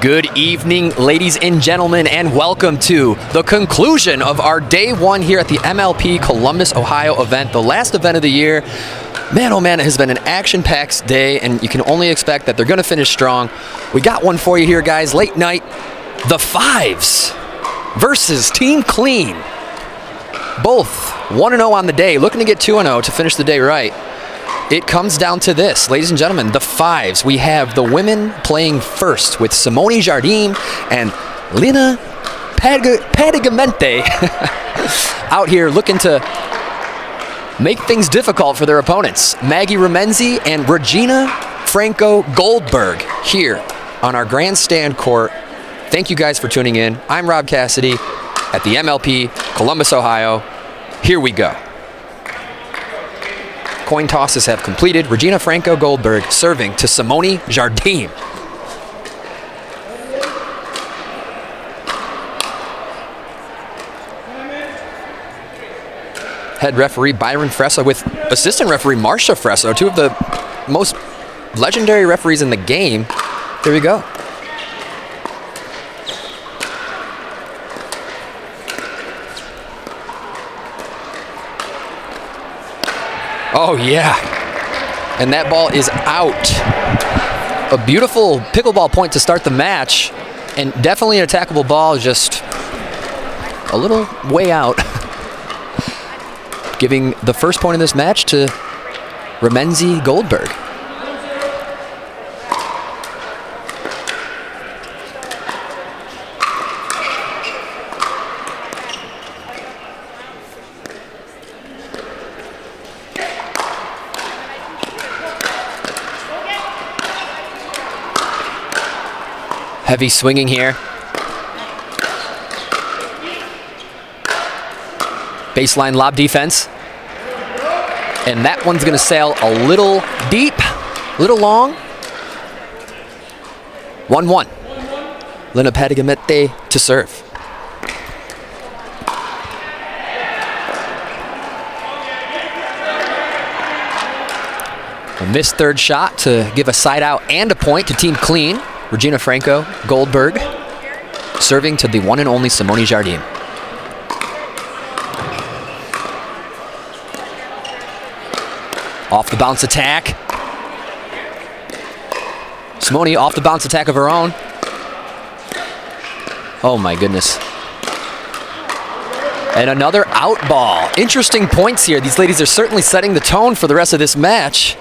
Good evening, ladies and gentlemen, and welcome to the conclusion of our day one here at the MLP Columbus, Ohio event, the last event of the year. Man, oh man, it has been an action-packed day, and you can only expect that they're going to finish strong. We got one for you here, guys. Late night, the Fives versus Team Clean. Both 1-0 on the day, looking to get 2-0 to finish the day right. It comes down to this, ladies and gentlemen, the Fives. We have the women playing first with Simone Jardim and Lina Padegimaite out here looking to make things difficult for their opponents. Maggie Remynse and Regina Franco Goldberg here on our Grandstand court. Thank you guys for tuning in. I'm Rob Cassidy at the MLP Columbus, Ohio. Here we go. Coin tosses have completed. Regina Franco Goldberg serving to Simone Jardim. Head referee Byron Fresso with assistant referee Marcia Fresso, two of the most legendary referees in the game. Here we go. Oh yeah, and that ball is out. A beautiful pickleball point to start the match, and definitely an attackable ball, just a little way out. Giving the first point of this match to Remynse Goldberg. Heavy swinging here. Baseline lob defense. And that one's going to sail a little deep, a little long. 1-1. Lina Padegimaite to serve. A missed third shot to give a side out and a point to Team Clean. Regina Franco Goldberg serving to the one and only Simone Jardim. Off the bounce attack. Simone off the bounce attack of her own. Oh my goodness. And another out ball. Interesting points here. These ladies are certainly setting the tone for the rest of this match,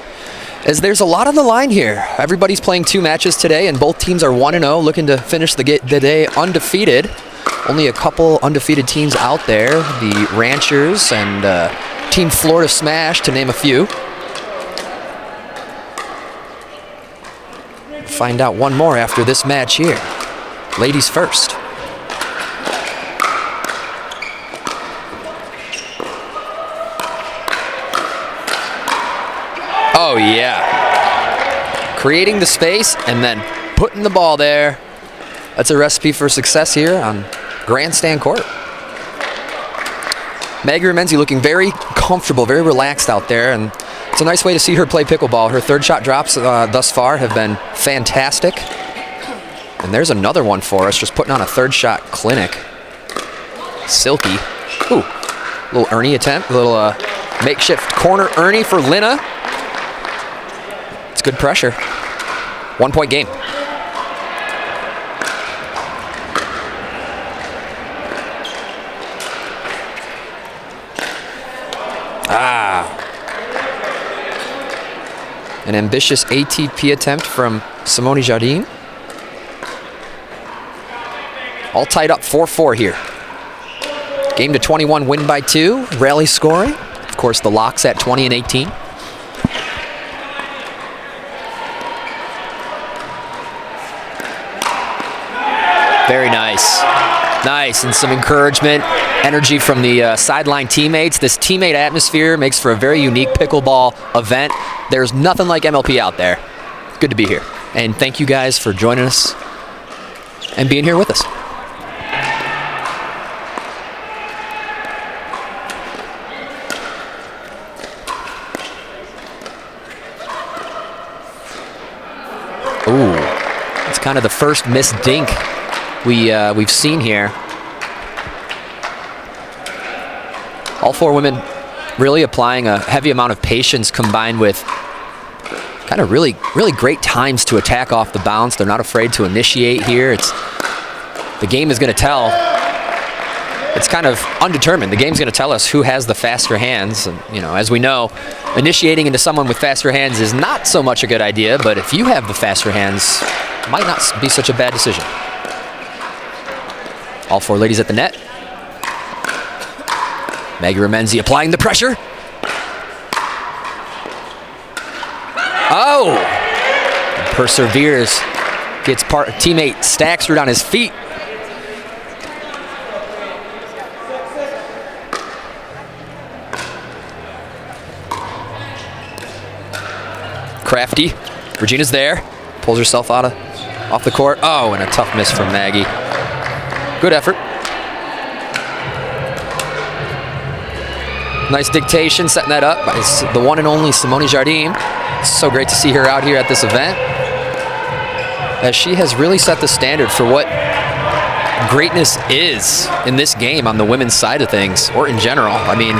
as there's a lot on the line here. Everybody's playing two matches today, and both teams are 1-0, looking to finish the day undefeated. Only a couple undefeated teams out there, the Ranchers and Team Florida Smash, to name a few. Find out one more after this match here. Ladies first. Oh yeah. Creating the space and then putting the ball there. That's a recipe for success here on Grandstand court. Maggie Remynse looking very comfortable, very relaxed out there, and it's a nice way to see her play pickleball. Her third shot drops thus far have been fantastic. And there's another one for us, just putting on a third shot clinic. Silky. Ooh, little Ernie attempt, a little makeshift corner Ernie for Lina. It's good pressure. 1 point game. An ambitious ATP attempt from Simone Jardim. All tied up 4-4 here. Game to 21, win by 2. Rally scoring. Of course, the locks at 20 and 18. Very nice. Nice, and some encouragement, energy from the sideline teammates. This teammate atmosphere makes for a very unique pickleball event. There's nothing like MLP out there. Good to be here. And thank you guys for joining us and being here with us. Ooh, it's kind kind of the first missed dink we've seen here. All 4 women really applying a heavy amount of patience combined with kind of really great times to attack off the bounce. They're not afraid to initiate here. The game is going to tell. It's kind of undetermined. The game's going to tell us who has the faster hands. And, you know, as we know, initiating into someone with faster hands is not so much a good idea, but if you have the faster hands, it might not be such a bad decision. All 4 ladies at the net. Maggie Remynse applying the pressure. Oh! And perseveres. Gets teammate Staksrud on his feet. Crafty. Regina's there. Pulls herself off the court. Oh, and a tough miss from Maggie. Good effort. Nice dictation, setting that up by the one and only Simone Jardim. It's so great to see her out here at this event, as she has really set the standard for what greatness is in this game on the women's side of things, or in general. I mean,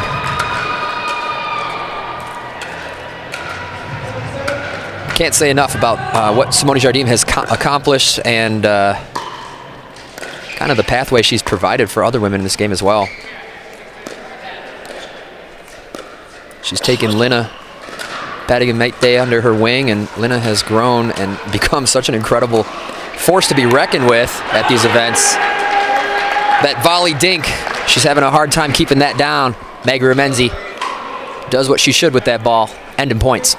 can't say enough about what Simone Jardim has accomplished and kind of the pathway she's provided for other women in this game as well. She's taken Linna Padegimaite under her wing, and Linna has grown and become such an incredible force to be reckoned with at these events. That volley dink, she's having a hard time keeping that down. Maggie Remynse does what she should with that ball, ending points.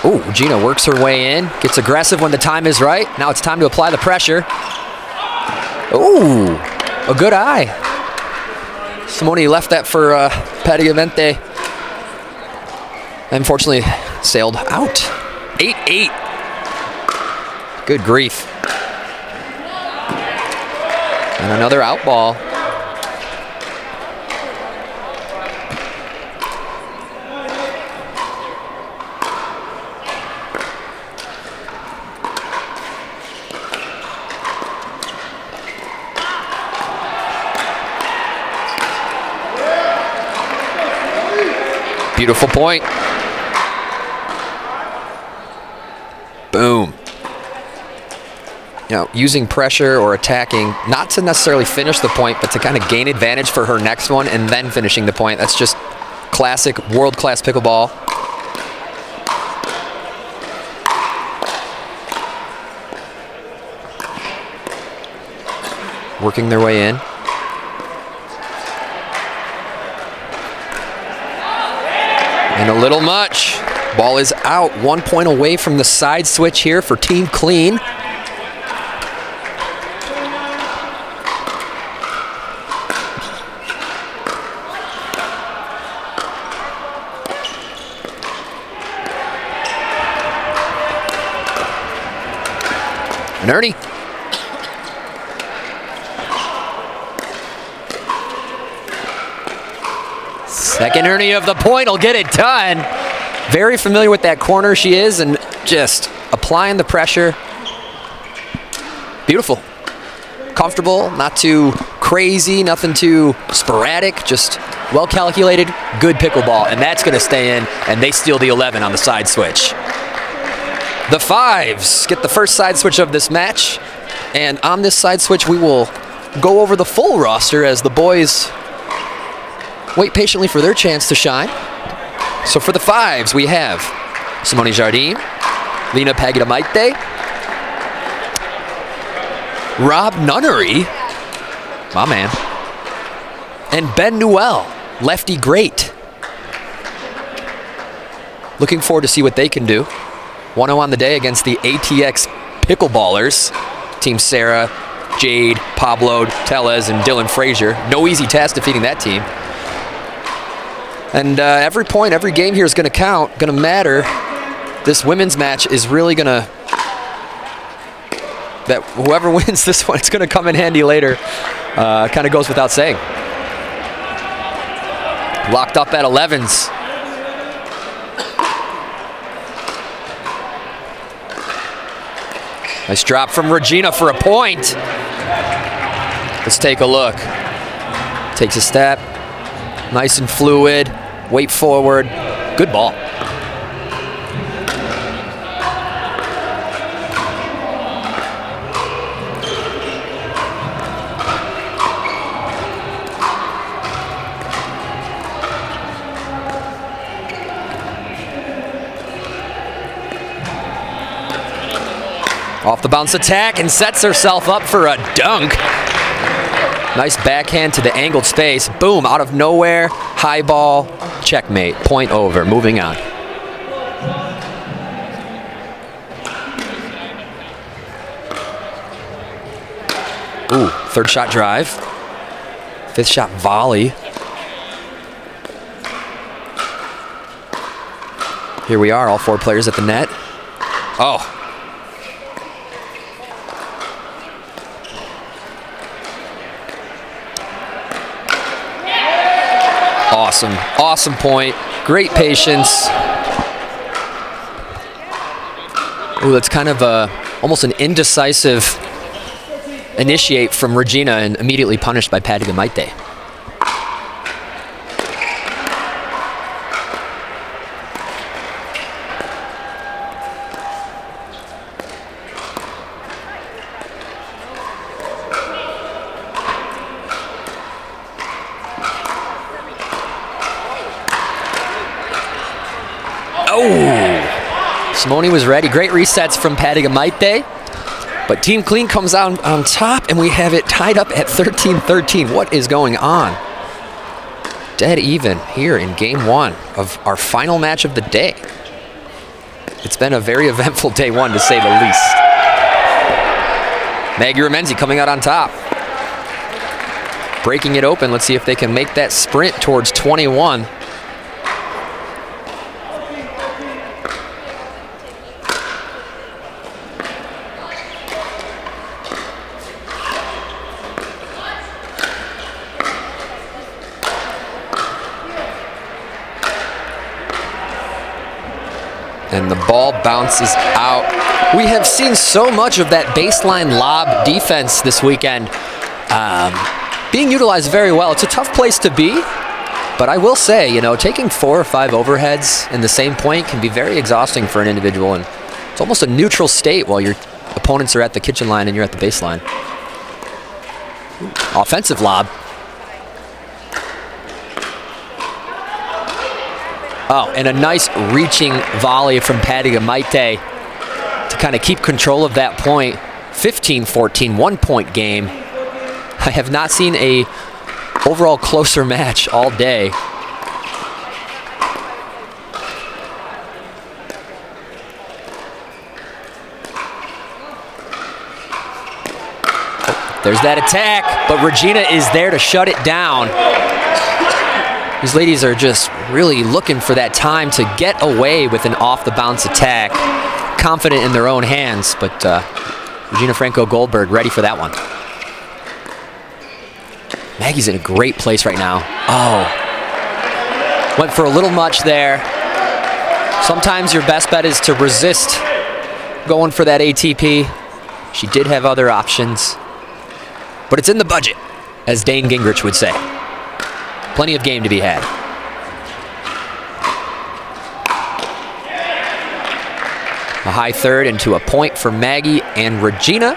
Ooh, Gina works her way in, gets aggressive when the time is right. Now it's time to apply the pressure. Ooh, a good eye. Simone left that for Padegimaite. Unfortunately, sailed out. 8-8. Good grief. And another out ball. Beautiful point. Boom. You know, using pressure or attacking, not to necessarily finish the point, but to kind of gain advantage for her next one and then finishing the point. That's just classic world-class pickleball. Working their way in. And a little much. Ball is out. 1 point away from the side switch here for Team Clean. Nunnery. Second Nunnery of the point will get it done. Very familiar with that corner she is, and just applying the pressure. Beautiful. Comfortable, not too crazy, nothing too sporadic, just well calculated, good pickleball, and that's going to stay in, and they steal the 11 on the side switch. The Fives get the first side switch of this match, and on this side switch we will go over the full roster as the boys wait patiently for their chance to shine. So for the Fives, we have Simone Jardim, Lena Padegimaite, Rob Nunnery, my man, and Ben Newell, lefty great. Looking forward to see what they can do. 1-0 on the day against the ATX Pickleballers. Team Sarah, Jade, Pablo, Tellez, and Dylan Frazier. No easy task defeating that team. And every point, every game here is going to count, going to matter. This women's match is really going to, that whoever wins this one, it's going to come in handy later. Kind of goes without saying. Locked up at 11s. Nice drop from Regina for a point. Let's take a look. Takes a step. Nice and fluid. Weight forward. Good ball. Off the bounce attack and sets herself up for a dunk. Nice backhand to the angled space. Boom, out of nowhere. High ball. Checkmate. Point over. Moving on. Ooh, third shot drive. Fifth shot volley. Here we are, all four players at the net. Oh. Awesome, awesome point. Great patience. Ooh, that's kind of almost an indecisive initiate from Regina and immediately punished by Padegimaite. Oh, Simone was ready. Great resets from Padegimaite. But Team Clean comes out on top, and we have it tied up at 13-13. What is going on? Dead even here in game one of our final match of the day. It's been a very eventful day one, to say the least. Maggie Remynse coming out on top. Breaking it open. Let's see if they can make that sprint towards 21. And the ball bounces out. We have seen so much of that baseline lob defense this weekend being utilized very well. It's a tough place to be, but I will say, you know, taking 4 or 5 overheads in the same point can be very exhausting for an individual, and it's almost a neutral state while your opponents are at the kitchen line and you're at the baseline. Offensive lob. Oh, and a nice reaching volley from Padegimaite to kind of keep control of that point. 15-14, 1-point game. I have not seen a overall closer match all day. Oh, there's that attack, but Regina is there to shut it down. These ladies are just really looking for that time to get away with an off-the-bounce attack. Confident in their own hands, but Regina Franco Goldberg ready for that one. Maggie's in a great place right now. Oh, went for a little much there. Sometimes your best bet is to resist going for that ATP. She did have other options, but it's in the budget, as Dane Gingrich would say. Plenty of game to be had. A high third into a point for Maggie and Regina.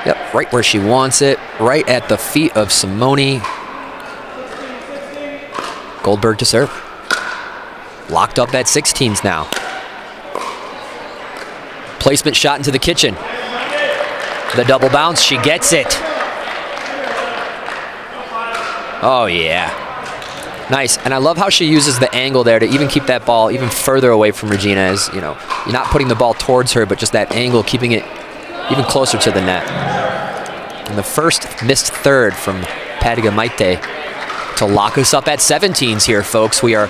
Yep, right where she wants it, right at the feet of Simone. Goldberg to serve. Locked up at 16s now. Placement shot into the kitchen. The double bounce, she gets it. Oh, yeah. Nice. And I love how she uses the angle there to even keep that ball even further away from Regina. As, you know, you're not putting the ball towards her, but just that angle, keeping it even closer to the net. And the first missed third from Padegimaite to lock us up at 17s here, folks. We are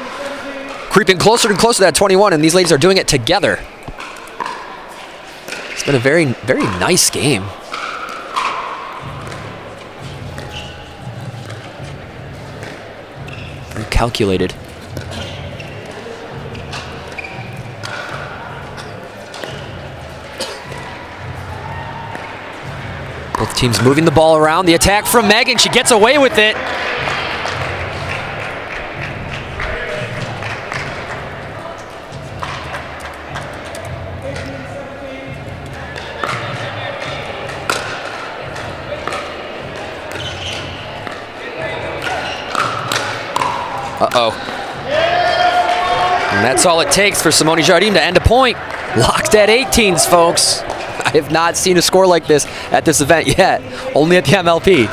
creeping closer and closer to that 21, and these ladies are doing it together. It's been a very, very nice game. calculated. Both teams moving the ball around. The attack from Megan. She gets away with it. Uh-oh. And that's all it takes for Simone Jardim to end a point. Locked at 18s, folks. I have not seen a score like this at this event yet. Only at the MLP.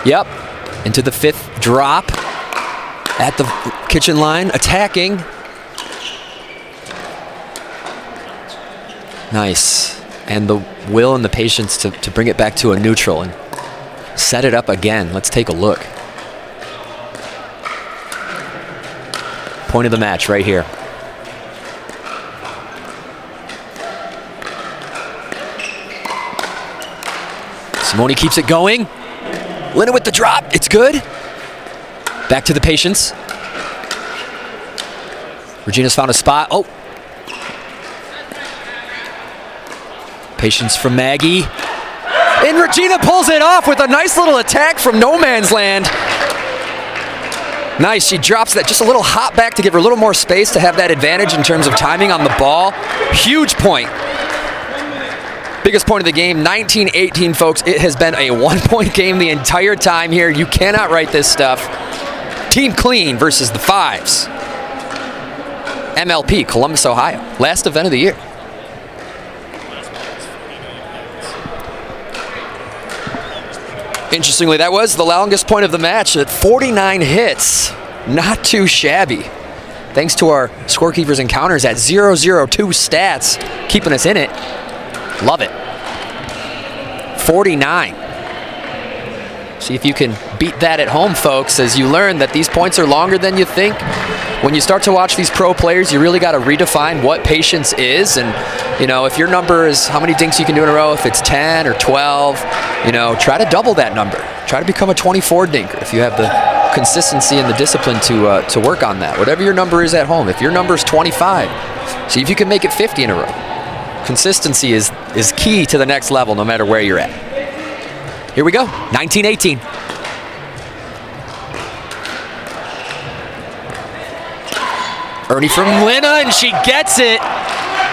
Yep. Into the 5th drop. At the kitchen line. Attacking. Nice. And the will and the patience to bring it back to a neutral and set it up again. Let's take a look. Point of the match right here. Simone keeps it going. Linda with the drop. It's good. Back to the patience. Regina's found a spot. Oh. Patience from Maggie. And Regina pulls it off with a nice little attack from no man's land. Nice, she drops that, just a little hop back to give her a little more space to have that advantage in terms of timing on the ball. Huge point. Biggest point of the game, 19-18, folks. It has been a 1-point game the entire time here. You cannot write this stuff. Team Clean versus the Fives. MLP, Columbus, Ohio. Last event of the year. Interestingly, that was the longest point of the match at 49 hits. Not too shabby. Thanks to our scorekeepers and counters at 002 stats, keeping us in it. Love it. 49. See if you can beat that at home, folks, as you learn that these points are longer than you think. When you start to watch these pro players, you really got to redefine what patience is. And, you know, if your number is how many dinks you can do in a row, if it's 10 or 12, you know, try to double that number. Try to become a 24 dinker if you have the consistency and the discipline to work on that. Whatever your number is at home. If your number is 25, see if you can make it 50 in a row. Consistency is key to the next level no matter where you're at. Here we go, 19-18. Ernie from Lina, and she gets it.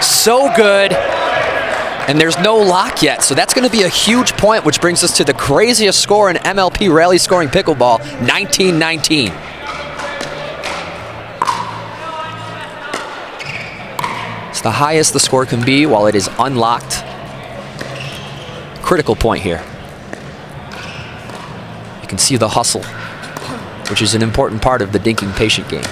So good. And there's no lock yet, so that's going to be a huge point, which brings us to the craziest score in MLP rally scoring pickleball, 19-19. It's the highest the score can be while it is unlocked. Critical point here. You can see the hustle, which is an important part of the dinking patient game.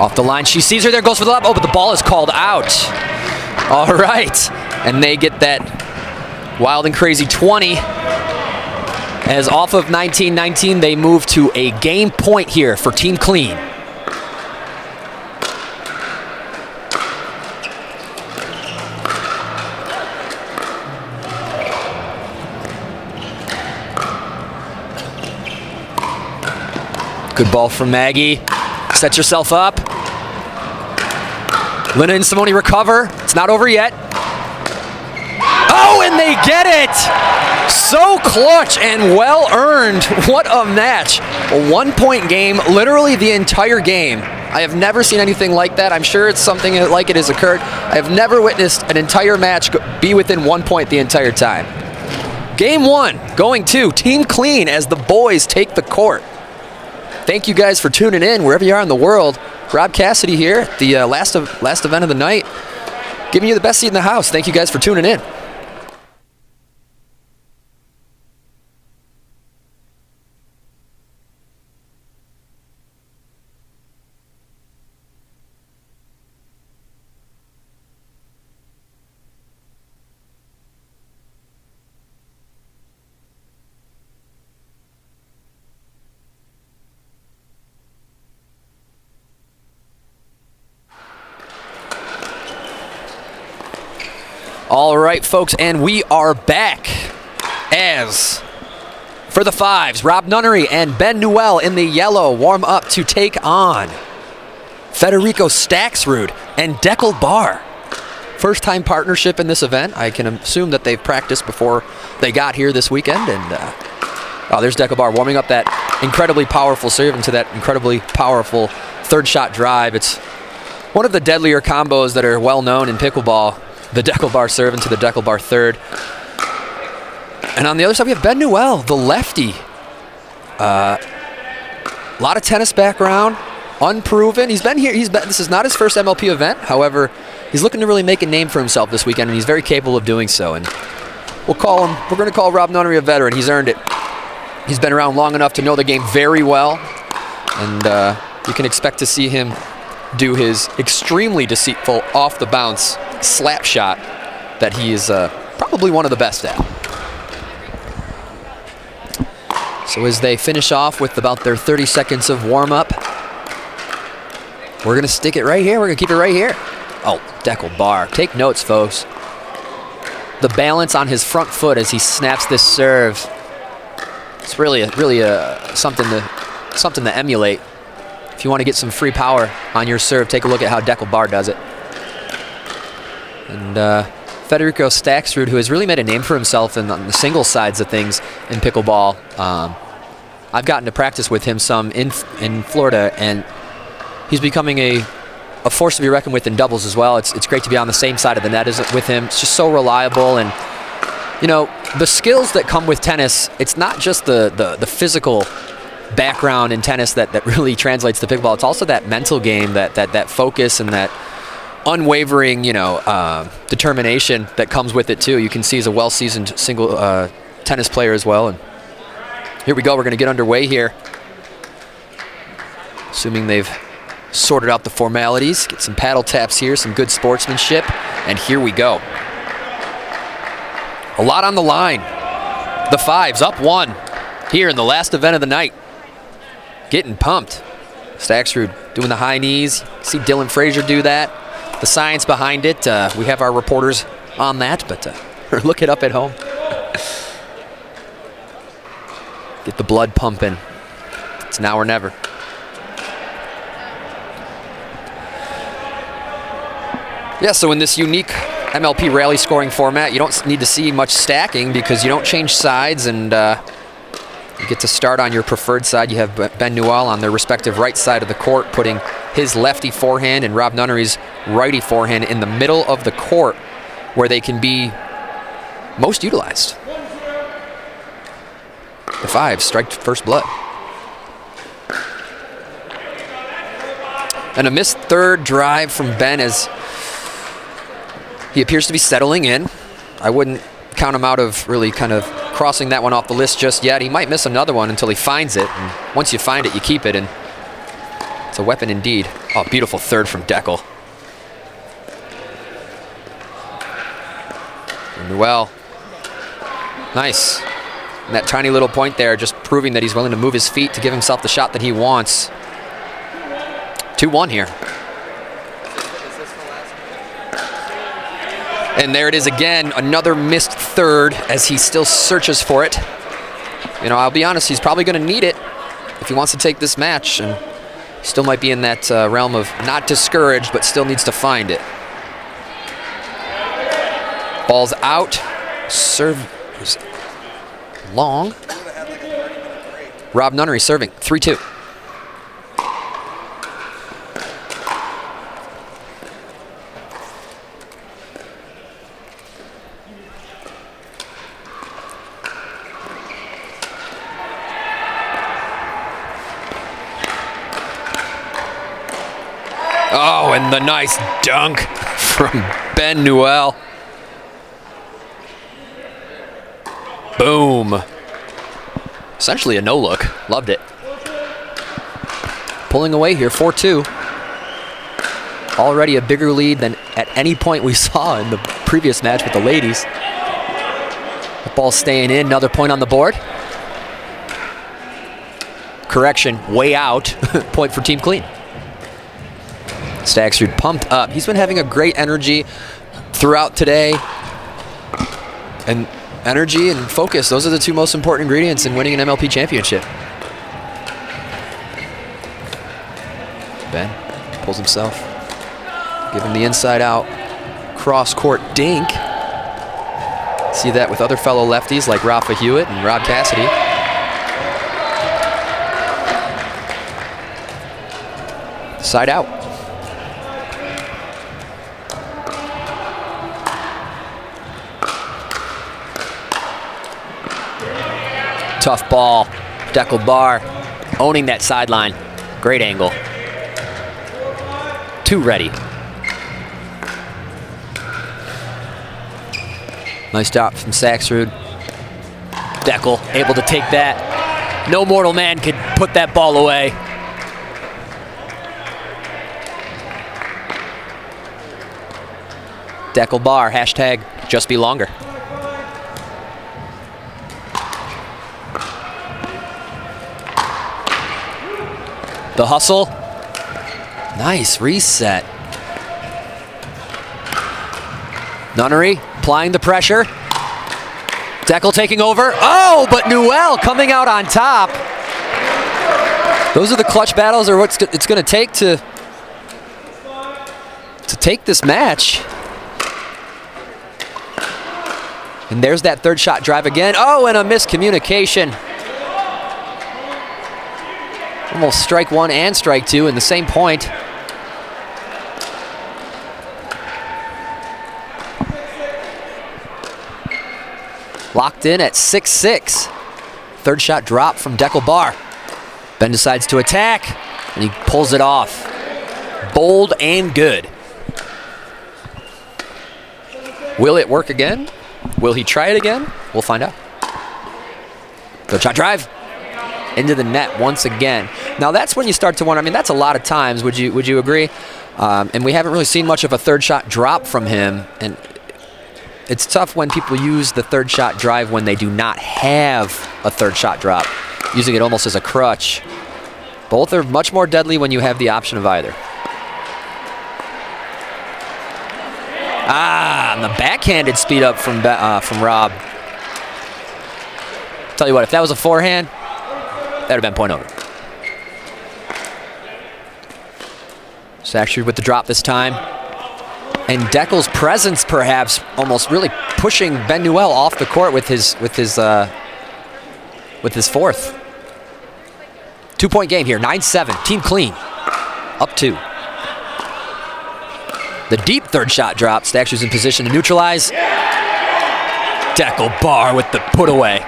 Off the line, she sees her there, goes for the lob. Oh, but the ball is called out. All right, and they get that wild and crazy 20. As off of 19-19, they move to a game point here for Team Clean. Good ball from Maggie. Set yourself up. Lina and Simone recover. It's not over yet. Oh, and they get it! So clutch and well earned. What a match. A 1-point game, literally the entire game. I have never seen anything like that. I'm sure it's something like it has occurred. I have never witnessed an entire match be within 1 point the entire time. Game 1, going to Team Clean as the boys take the court. Thank you guys for tuning in wherever you are in the world. Rob Cassidy here at the last event of the night, giving you the best seat in the house. Thank you guys for tuning in. All right, folks, and we are back as for the fives, Rob Nunnery and Ben Newell in the yellow warm up to take on Federico Staksrud and Deckel Bar. First time partnership in this event. I can assume that they've practiced before they got here this weekend. And there's Deckel Bar warming up that incredibly powerful serve into that incredibly powerful third shot drive. It's one of the deadlier combos that are well known in pickleball. The Deckel Bar serve into the Deckel Bar third. And on the other side, we have Ben Newell, the lefty. A lot of tennis background, unproven. He's been here. This is not his first MLP event. However, he's looking to really make a name for himself this weekend, and he's very capable of doing so. And we're going to call Rob Nunnery a veteran. He's earned it. He's been around long enough to know the game very well. And you can expect to see him do his extremely deceitful off-the-bounce slap shot that he is probably one of the best at. So as they finish off with about their 30 seconds of warm-up, we're going to stick it right here. We're going to keep it right here. Oh, Deckel Bar. Take notes, folks. The balance on his front foot as he snaps this serve. It's really something to emulate. If you want to get some free power on your serve, take a look at how Deckel Bar does it. And Federico Staksrud, who has really made a name for himself on the singles sides of things in pickleball. I've gotten to practice with him some in Florida, and he's becoming a force to be reckoned with in doubles as well. It's great to be on the same side of the net as with him. It's just so reliable, and you know, the skills that come with tennis, it's not just the physical background in tennis that really translates to pickleball. It's also that mental game, that focus and that unwavering, determination that comes with it too. You can see he's a well-seasoned single tennis player as well. And here we go. We're going to get underway here, assuming they've sorted out the formalities. Get some paddle taps here, some good sportsmanship, and here we go. A lot on the line. The fives up one here in the last event of the night. Getting pumped. Staksrud doing the high knees. See Dylan Frazier do that. The science behind it, we have our reporters on that, but look it up at home. Get the blood pumping. It's now or never. Yeah, so in this unique MLP rally scoring format, you don't need to see much stacking because you don't change sides, and you get to start on your preferred side. You have Ben Newell on their respective right side of the court, putting his lefty forehand and Rob Nunnery's righty forehand in the middle of the court where they can be most utilized. The fives strike first blood. And a missed third drive from Ben as he appears to be settling in. I wouldn't count him out of really kind of crossing that one off the list just yet. He might miss another one until he finds it. And once you find it, you keep it. And it's a weapon indeed. Oh, beautiful third from Deckel. Newell. Nice. And that tiny little point there just proving that he's willing to move his feet to give himself the shot that he wants. 2-1 here. And there it is again, another missed third as he still searches for it. You know, I'll be honest, he's probably going to need it if he wants to take this match, and still might be in that realm of not discouraged, but still needs to find it. Ball's out. Serve is long. Rob Nunnery serving, 3-2. Oh, and the nice dunk from Ben Newell. Boom. Essentially a no-look. Loved it. Pulling away here, 4-2. Already a bigger lead than at any point we saw in the previous match with the ladies. The ball staying in, another point on the board. Correction, way out. Point for Team Clean. Staksrud pumped up. He's been having a great energy throughout today. And energy and focus, those are the two most important ingredients in winning an MLP championship. Ben pulls himself, give him the inside out, cross court dink. See that with other fellow lefties like Rafa Hewitt and Rob Cassidy. Side out. Tough ball. Dekel Bar owning that sideline. Great angle. Two ready. Nice stop from Staksrud. Dekel able to take that. No mortal man could put that ball away. Dekel Bar, hashtag just be longer. The hustle. Nice reset. Nunnery applying the pressure. Dekel taking over. Oh, but Newell coming out on top. Those are the clutch battles, or what it's going to take to take this match. And there's that third shot drive again. Oh, and a miscommunication. Almost strike one and strike two in the same point. Locked in at 6-6. Third shot drop from Dekel Bar. Ben decides to attack, and he pulls it off. Bold and good. Will it work again? Will he try it again? We'll find out. Third shot drive. Into the net once again. Now that's when you start to wonder, I mean, that's a lot of times, would you agree? And we haven't really seen much of a third shot drop from him. And it's tough when people use the third shot drive when they do not have a third shot drop, using it almost as a crutch. Both are much more deadly when you have the option of either. Ah, and the backhanded speed up from Rob. Tell you what, if that was a forehand, that would have been point over. Staksrud with the drop this time. And Dekel's presence, perhaps, almost really pushing Ben Newell off the court with his fourth. 2-point game here, 9-7, team clean, up two. The deep third shot drop. Staksrud's in position to neutralize. Dekel Bar with the put away.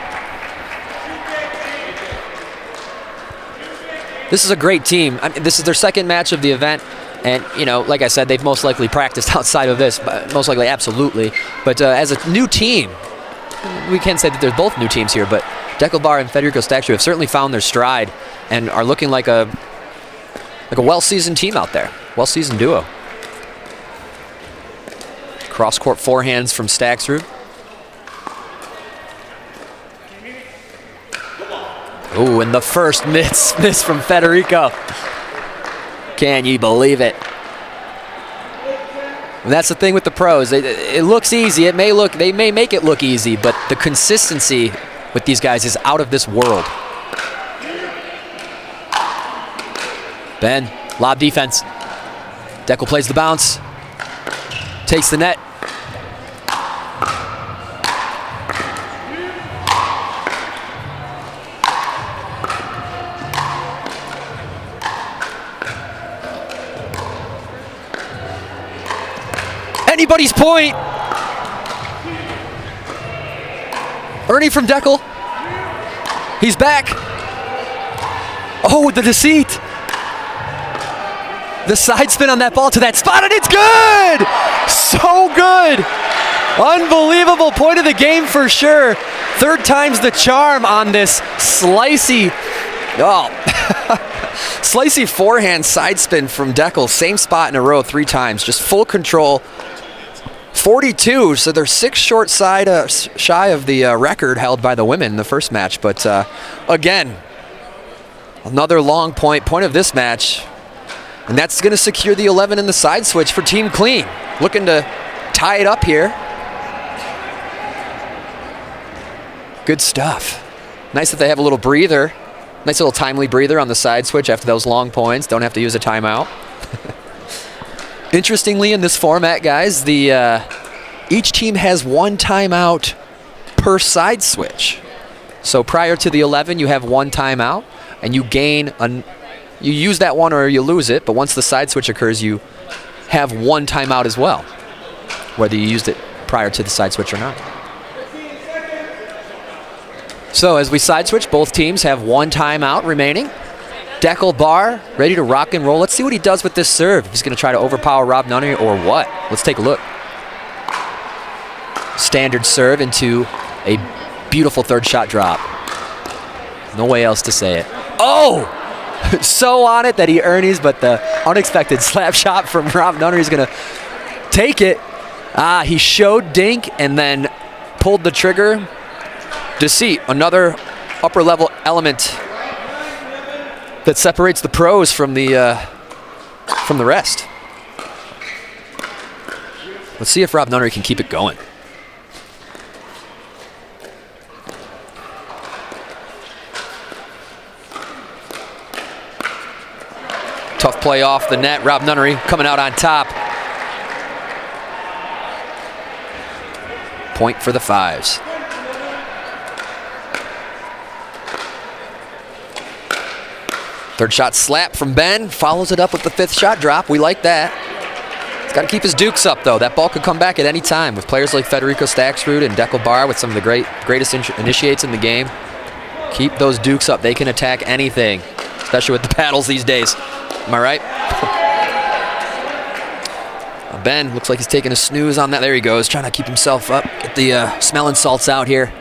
This is a great team. I mean, this is their second match of the event. And, you know, like I said, they've most likely practiced outside of this. Most likely, absolutely. But as a new team, we can't say that they're both new teams here, but Dekel Bar and Federico Staksrud have certainly found their stride and are looking like a well-seasoned team out there. Well-seasoned duo. Cross-court forehands from Staksrud. Ooh, and the first miss from Federico. Can you believe it? And that's the thing with the pros. It looks easy. They may make it look easy, but the consistency with these guys is out of this world. Ben, lob defense. Dekel plays the bounce. Takes the net. Anybody's point. Ernie from Dekel. He's back. Oh, the deceit. The side spin on that ball to that spot, and it's good! So good! Unbelievable point of the game for sure. Third time's the charm on this slicey, slicey forehand side spin from Dekel. Same spot in a row 3 times, just full control. 42, so they're 6 short side shy of the record held by the women in the first match. But again, another long point of this match. And that's going to secure the 11 in the side switch for Team Clean. Looking to tie it up here. Good stuff. Nice that they have a little breather. Nice little timely breather on the side switch after those long points. Don't have to use a timeout. Interestingly, in this format, guys, each team has one timeout per side switch. So prior to the 11, you have one timeout, and you use that one or you lose it. But once the side switch occurs, you have one timeout as well, whether you used it prior to the side switch or not. So as we side switch, both teams have one timeout remaining. Deckel Bar ready to rock and roll. Let's see what he does with this serve. He's going to try to overpower Rob Nunnery or what? Let's take a look. Standard serve into a beautiful third shot drop. No way else to say it. Oh! So on it that he earns, but the unexpected slap shot from Rob Nunnery is going to take it. He showed dink and then pulled the trigger. Deceit, another upper level element that separates the pros from the rest. Let's see if Rob Nunnery can keep it going. Tough play off the net. Rob Nunnery coming out on top. Point for the Fives. Third shot slap from Ben. Follows it up with the fifth shot drop. We like that. He's got to keep his dukes up, though. That ball could come back at any time with players like Federico Staksrud and Deckel Bar with some of the greatest initiates in the game. Keep those dukes up. They can attack anything, especially with the paddles these days. Am I right? Ben looks like he's taking a snooze on that. There he goes, trying to keep himself up. Get the smelling salts out here.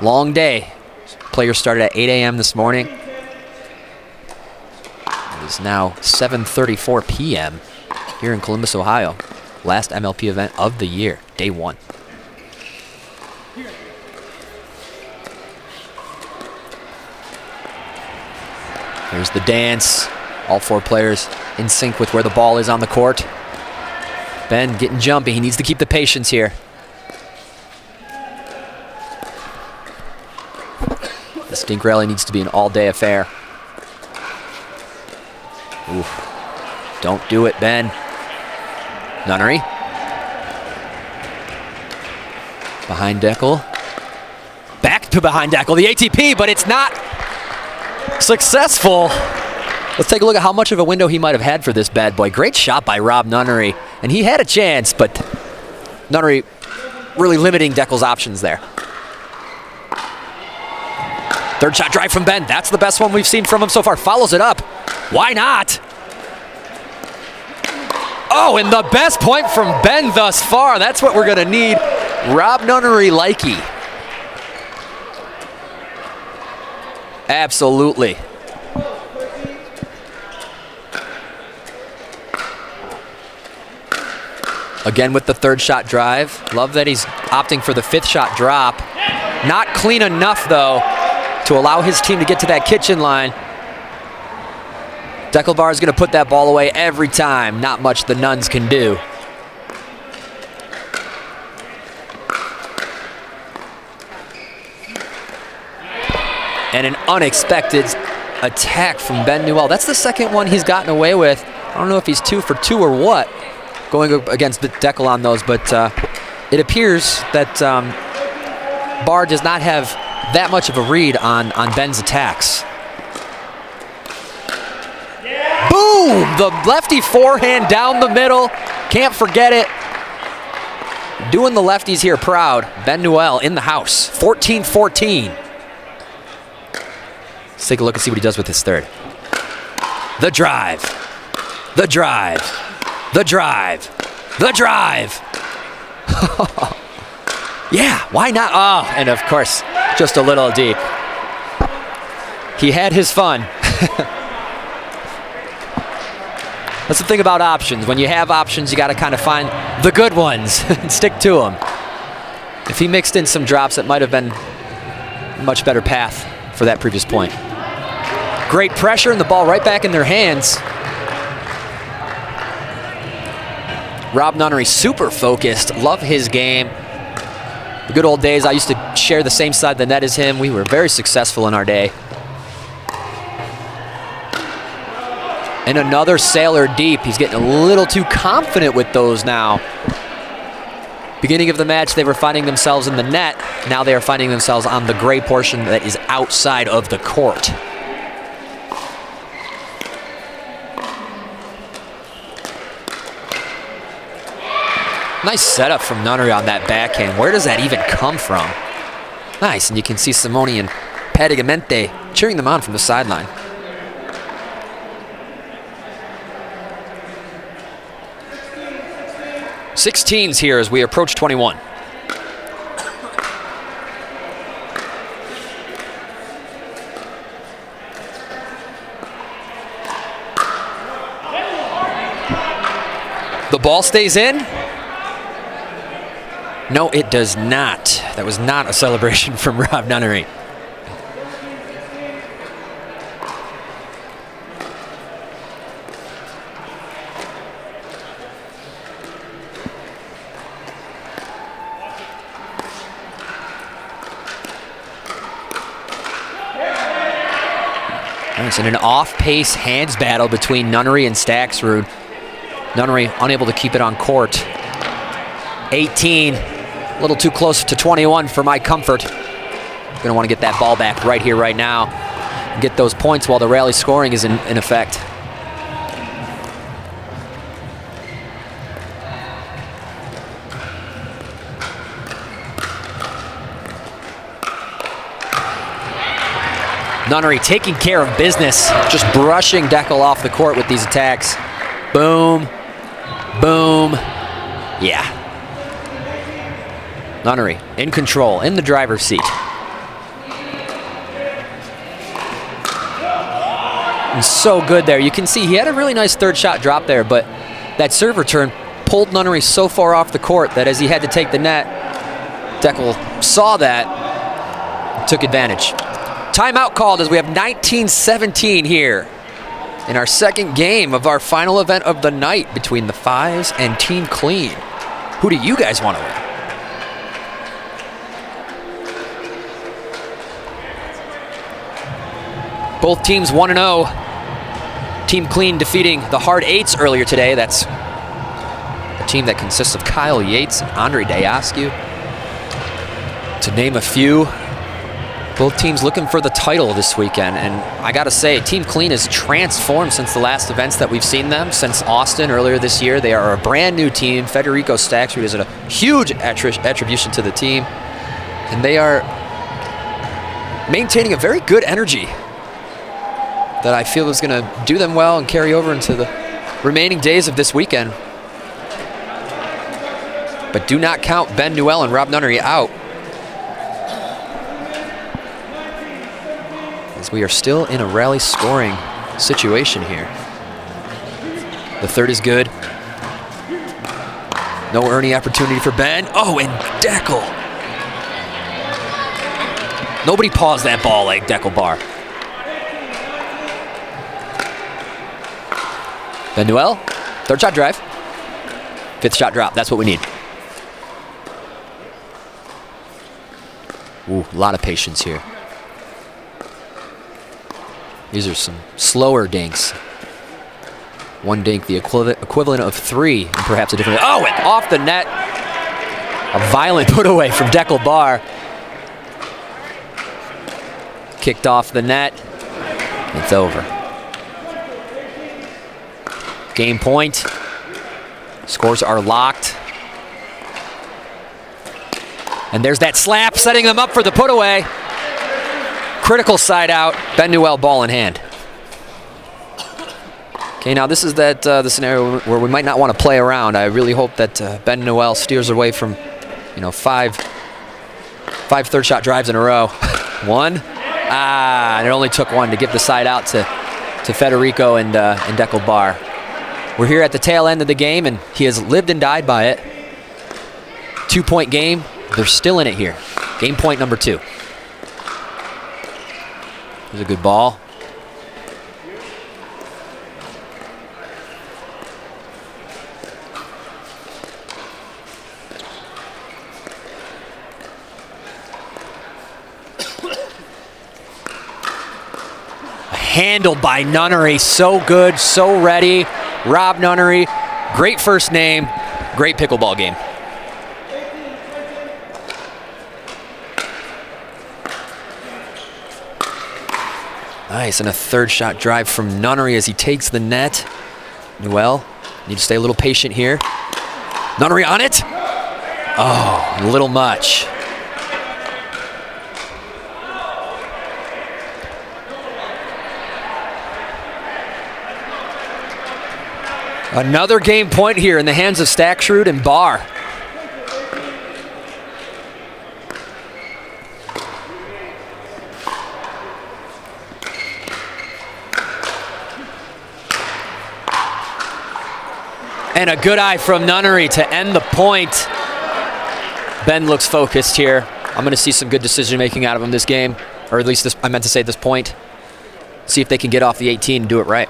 Long day. Players started at 8 a.m. this morning. It is now 7:34 p.m. here in Columbus, Ohio. Last MLP event of the year, day one. Here's the dance. All four players in sync with where the ball is on the court. Ben getting jumpy. He needs to keep the patience here. This dink rally needs to be an all-day affair. Oof. Don't do it, Ben. Nunnery. Behind Deckel. Back to behind Deckel. The ATP, but it's not successful. Let's take a look at how much of a window he might have had for this bad boy. Great shot by Rob Nunnery. And he had a chance, but Nunnery really limiting Deckel's options there. Third shot drive from Ben. That's the best one we've seen from him so far. Follows it up. Why not? Oh, and the best point from Ben thus far. That's what we're going to need. Rob Nunnery likey. Absolutely. Again with the third shot drive. Love that he's opting for the fifth shot drop. Not clean enough, though, to allow his team to get to that kitchen line. Deckel Bar is going to put that ball away every time. Not much the Nuns can do. And an unexpected attack from Ben Newell. That's the second one he's gotten away with. I don't know if he's 2 for 2 or what, going against the Deckel on those, but it appears that Bar does not have that much of a read on Ben's attacks. Boom! The lefty forehand down the middle. Can't forget it. Doing the lefties here proud. Ben Newell in the house. 14-14. Let's take a look and see what he does with his third. The drive. The drive. The drive. The drive. Yeah, why not? Oh, and of course, just a little deep. He had his fun. That's the thing about options. When you have options, you got to kind of find the good ones and stick to them. If he mixed in some drops, it might have been a much better path for that previous point. Great pressure and the ball right back in their hands. Rob Nunnery, super focused. Love his game. The good old days, I used to share the same side of the net as him. We were very successful in our day. And another sailor deep. He's getting a little too confident with those now. Beginning of the match, they were finding themselves in the net. Now they are finding themselves on the gray portion that is outside of the court. Nice setup from Nunnery on that backhand. Where does that even come from? Nice, and you can see Simone and Padegimaite cheering them on from the sideline. Sixteens here as we approach 21. The ball stays in. No, it does not. That was not a celebration from Rob Nunnery. Nice, and an off-pace hands battle between Nunnery and Staksrud. Nunnery unable to keep it on court. 18, a little too close to 21 for my comfort. Gonna want to get that ball back right here, right now, and get those points while the rally scoring is in effect. Nunnery taking care of business, just brushing Deckel off the court with these attacks. Boom, boom, yeah. Nunnery in control, in the driver's seat. And so good there. You can see he had a really nice third shot drop there, but that serve return pulled Nunnery so far off the court that as he had to take the net, Deckel saw that and took advantage. Timeout called as we have 19-17 here in our second game of our final event of the night between the Fives and Team Clean. Who do you guys want to win? Both teams 1-0. Team Clean defeating the Hard Eights earlier today. That's a team that consists of Kyle Yates and Andre Diascu, to name a few. Both teams looking for the title this weekend, and I gotta say, Team Clean has transformed since the last events that we've seen them, since Austin earlier this year. They are a brand new team. Federico Staksrud is a huge attribution to the team, and they are maintaining a very good energy that I feel is gonna do them well and carry over into the remaining days of this weekend. But do not count Ben Newell and Rob Nunnery out, as we are still in a rally scoring situation here. The third is good. No Ernie opportunity for Ben. Oh, and Deckel. Nobody paused that ball like Deckel Bar. Ben Newell, third shot drive. Fifth shot drop, that's what we need. Ooh, a lot of patience here. These are some slower dinks. One dink, the equivalent of three, and perhaps a different. Oh, and off the net. A violent put away from Deckel Bar. Kicked off the net. It's over. Game point. Scores are locked. And there's that slap, setting them up for the put away. Critical side out. Ben Newell, ball in hand. Okay, now this is the scenario where we might not want to play around. I really hope that Ben Newell steers away from, five third shot drives in a row. One. And it only took one to give the side out to Federico and Deckel Bar. We're here at the tail end of the game, and he has lived and died by it. 2-point game. They're still in it here. Game point number 2. There's a good ball. handled by Nunnery. So good, so ready. Rob Nunnery, great first name, great pickleball game. Nice, and a third shot drive from Nunnery as he takes the net. Newell, need to stay a little patient here. Nunnery on it. Oh, a little much. Another game point here in the hands of Staksrud and Barr. And a good eye from Nunnery to end the point. Ben looks focused here. I'm going to see some good decision making out of him this game, or at least this, I meant to say this point. See if they can get off the 18 and do it right.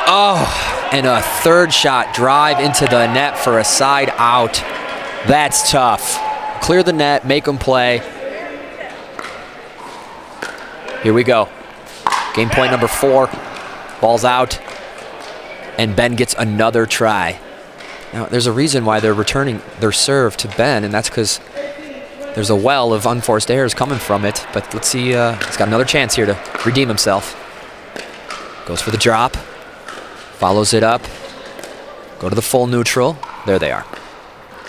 Oh, and a third shot drive into the net for a side out. That's tough. Clear the net, make them play. Here we go. Game point number 4. Ball's out. And Ben gets another try. Now, there's a reason why they're returning their serve to Ben, and that's because there's a well of unforced errors coming from it. But let's see, he's got another chance here to redeem himself. Goes for the drop. Follows it up. Go to the full neutral. There they are.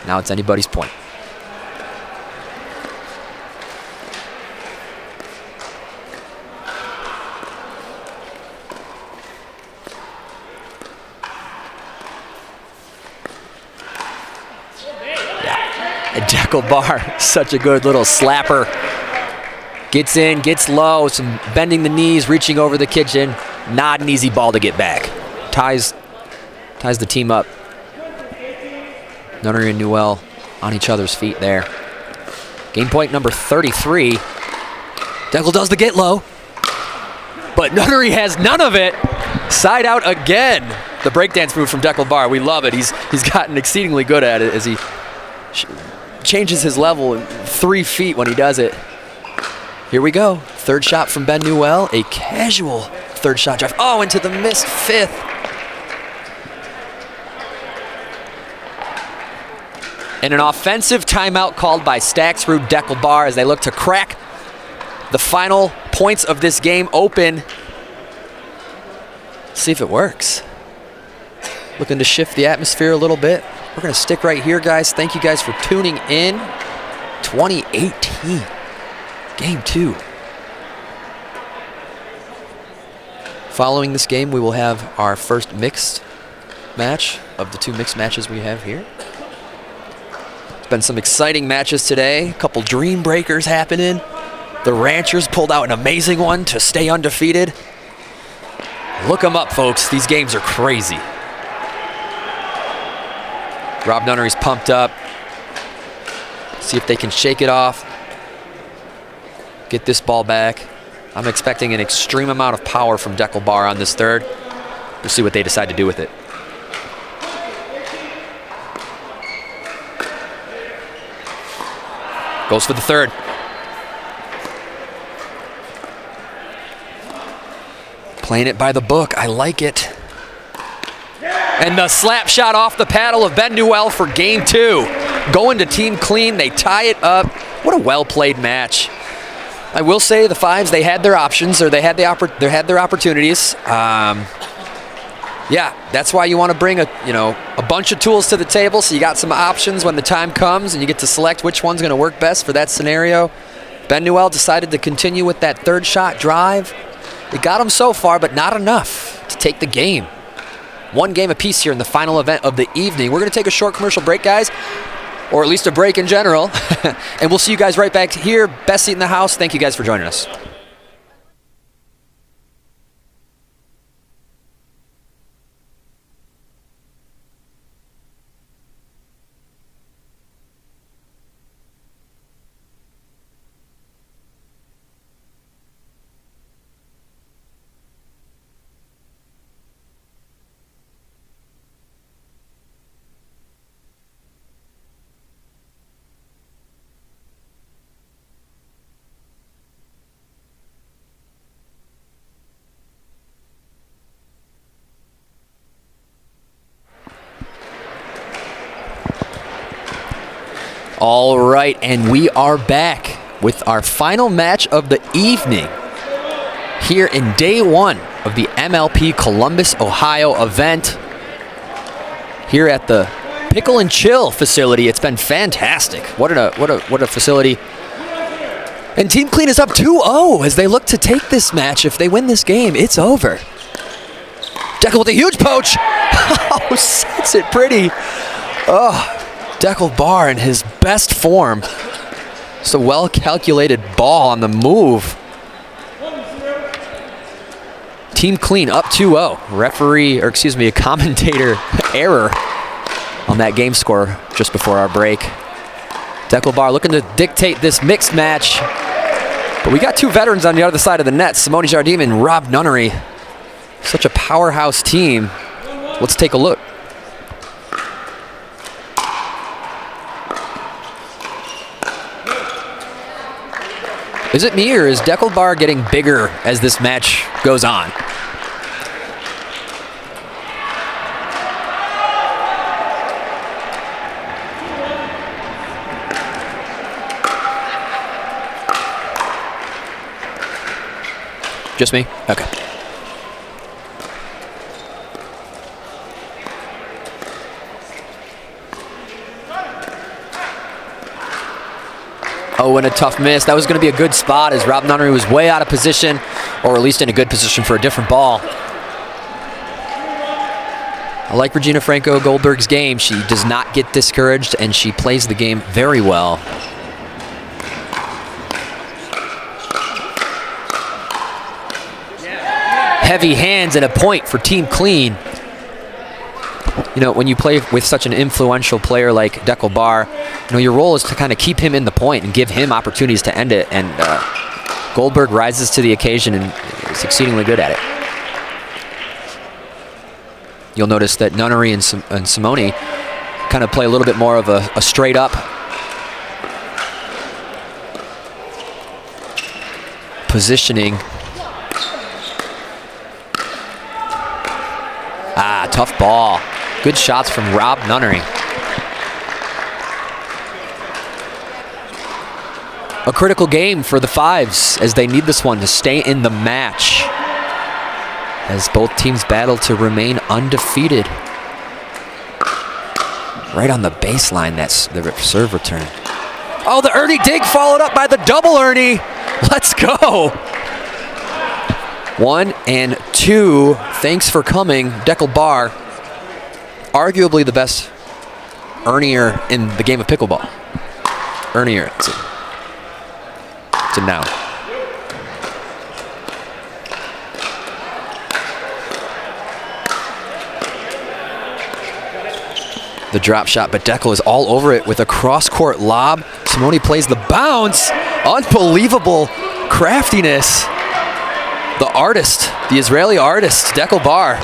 Now it's anybody's point. Barr, such a good little slapper. Gets in, gets low, some bending the knees, reaching over the kitchen. Not an easy ball to get back. Ties the team up. Nunnery and Newell on each other's feet there. Game point number 33. Deckel does the get low, but Nunnery has none of it. Side out again. The breakdance move from Deckel Barr. We love it. He's gotten exceedingly good at it as he changes his level in 3 feet when he does it. Here we go. Third shot from Ben Newell. A casual third shot drive. Oh, into the missed 5th. And an offensive timeout called by Staksrud Deckel Barr as they look to crack the final points of this game open. See if it works. Looking to shift the atmosphere a little bit. We're going to stick right here, guys. Thank you guys for tuning in. 2018, Game 2. Following this game, we will have our first mixed match of the 2 mixed matches we have here. It's been some exciting matches today. A couple dream breakers happening. The Ranchers pulled out an amazing one to stay undefeated. Look them up, folks. These games are crazy. Rob Nunnery's pumped up. See if they can shake it off. Get this ball back. I'm expecting an extreme amount of power from Deckel Barr on this third. We'll see what they decide to do with it. Goes for the third. Playing it by the book. I like it. And the slap shot off the paddle of Ben Newell for game 2. Going to team clean. They tie it up. What a well-played match. I will say the Fives, they had their options, or they had their opportunities. Yeah, that's why you want to bring a bunch of tools to the table, so you got some options when the time comes, and you get to select which one's going to work best for that scenario. Ben Newell decided to continue with that third shot drive. It got him so far, but not enough to take the game. 1 game apiece here in the final event of the evening. We're going to take a short commercial break, guys, or at least a break in general. And we'll see you guys right back here. Best seat in the house. Thank you guys for joining us. All right, and we are back with our final match of the evening here in day one of the MLP Columbus, Ohio event here at the Pickle and Chill facility. It's been fantastic. What a facility. And Team Clean is up 2-0 as they look to take this match. If they win this game, it's over. Deckel with a huge poach. Oh, sets it pretty. Oh, Deckel Bar in his best form. Just a well-calculated ball on the move. Team Clean up 2-0. Referee, or excuse me, a commentator error on that game score just before our break. Deckel Bar looking to dictate this mixed match. But we got two veterans on the other side of the net, Simone Jardim and Rob Nunnery. Such a powerhouse team. Let's take a look. Is it me, or is Deckel Bar getting bigger as this match goes on? Just me? Okay. Oh, and a tough miss. That was going to be a good spot as Rob Nunnery was way out of position, or at least in a good position for a different ball. I like Regina Franco Goldberg's game. She does not get discouraged, and she plays the game very well. Heavy hands and a point for Team Clean. You know, when you play with such an influential player like Deckel Bar, you know, your role is to kind of keep him in the point and give him opportunities to end it. And Goldberg rises to the occasion and is exceedingly good at it. You'll notice that Nunnery and Simone kind of play a little bit more of a straight up positioning. Ah, tough ball. Good shots from Rob Nunnery. A critical game for the Fives as they need this one to stay in the match, as both teams battle to remain undefeated. Right on the baseline, that's the serve return. Oh, the Ernie dig followed up by the double Ernie. Let's go. 1 and 2. Thanks for coming, Deckel Bar. Arguably the best Ernier in the game of pickleball. Ernier, it's a noun. The drop shot, but Deckel is all over it with a cross-court lob. Simone plays the bounce. Unbelievable craftiness. The artist, the Israeli artist, Deckel Bar.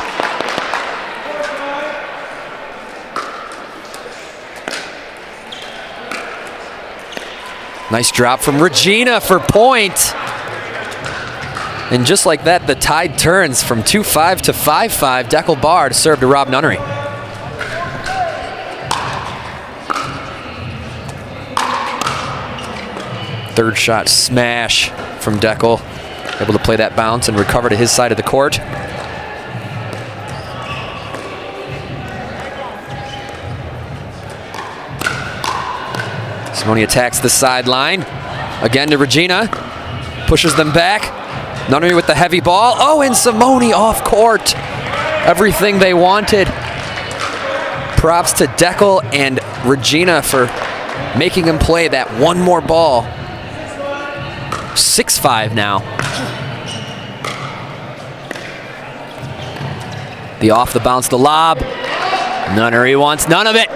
Nice drop from Regina for point. And just like that, the tide turns from 2-5 to 5-5. Deckel Bar to serve to Rob Nunnery. Third shot smash from Deckel. Able to play that bounce and recover to his side of the court. Simone attacks the sideline. Again to Regina. Pushes them back. Nunnery with the heavy ball. Oh, and Simone off court. Everything they wanted. Props to Deckel and Regina for making him play that one more ball. 6-5 now. The off the bounce, the lob. Nunnery wants none of it.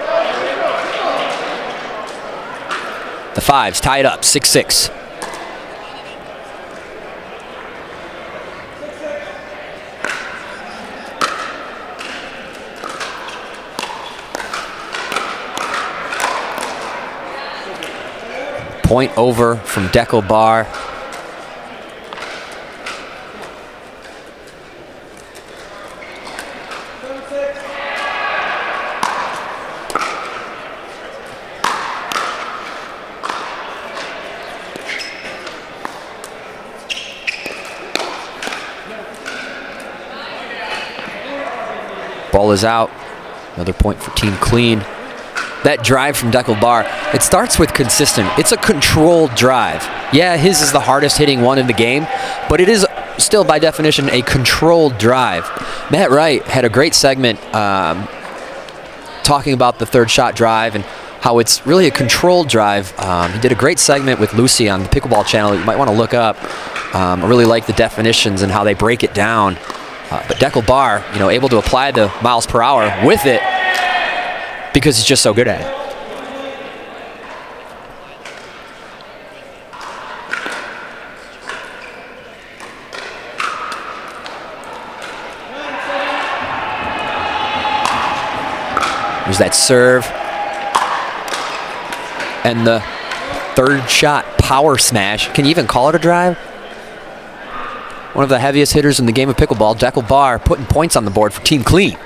The Fives tied up, 6-6. Point over from Deckel Bar. Ball is out. Another point for Team Clean. That drive from Deckelbar, it starts with consistent. It's a controlled drive. Yeah, his is the hardest hitting one in the game, but it is still by definition a controlled drive. Matt Wright had a great segment talking about the third shot drive and how it's really a controlled drive. He did a great segment with Lucy on the Pickleball channel. You might want to look up. I really like the definitions and how they break it down. But Deckelbar, able to apply the miles per hour with it because he's just so good at it. There's that serve. And the third shot power smash. Can you even call it a drive? One of the heaviest hitters in the game of pickleball, Deckelbar, putting points on the board for Team Clean.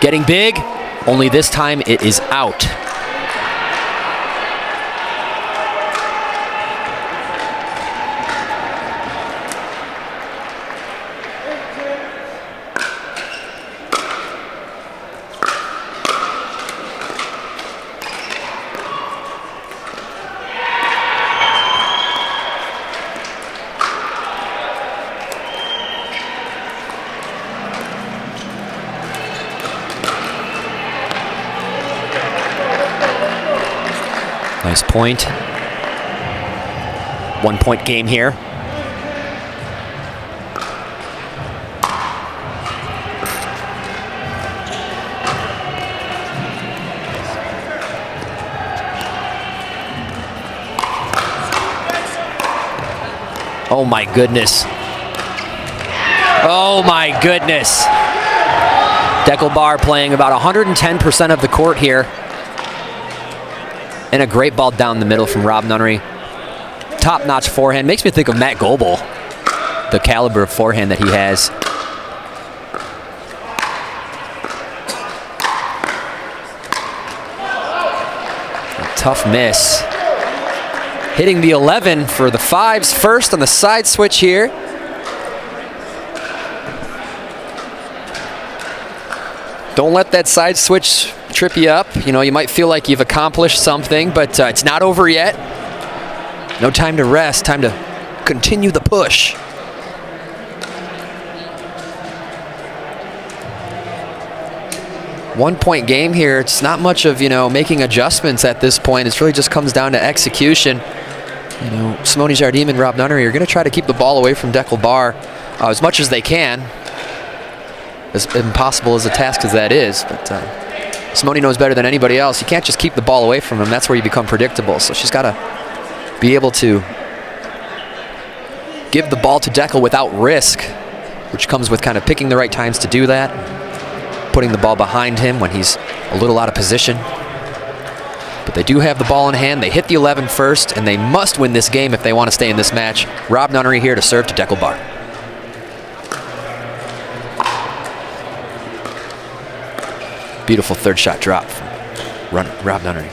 Getting big, only this time it is out. Nice point. 1 point game here. Oh my goodness. Oh my goodness. Deckelbar playing about 110% of the court here. And a great ball down the middle from Rob Nunnery. Top-notch forehand. Makes me think of Matt Goebel, the caliber of forehand that he has. A tough miss. Hitting the 11 for the 5s first on the side switch here. Don't let that side switch trip you up. You might feel like you've accomplished something, but it's not over yet. No time to rest, time to continue the push. One-point game here. It's not much of, making adjustments at this point. It really just comes down to execution. Simone Jardim and Rob Nunnery are going to try to keep the ball away from Deckelbar as much as they can. As impossible as a task as that is, but Simone knows better than anybody else. You can't just keep the ball away from him. That's where you become predictable. So she's got to be able to give the ball to Deckel without risk, which comes with kind of picking the right times to do that, putting the ball behind him when he's a little out of position. But they do have the ball in hand. They hit the 11 first, and they must win this game if they want to stay in this match. Rob Nunnery here to serve to Deckelbar. Beautiful third shot drop from Rob Nunnery.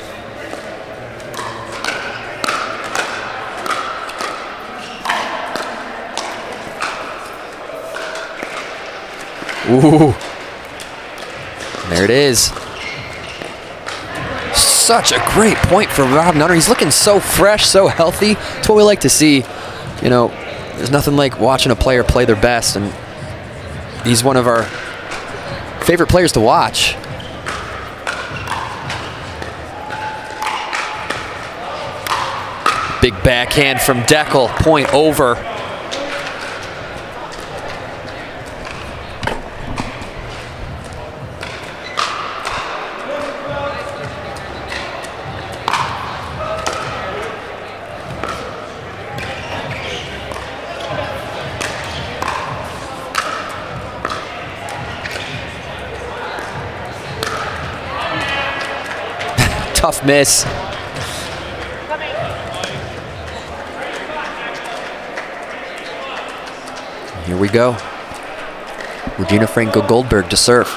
Ooh. And there it is. Such a great point for Rob Nunnery. He's looking so fresh, so healthy. It's what we like to see. There's nothing like watching a player play their best, and he's one of our favorite players to watch. Big backhand from Deckel, point over. Tough miss. Here we go. Regina Franco Goldberg to serve.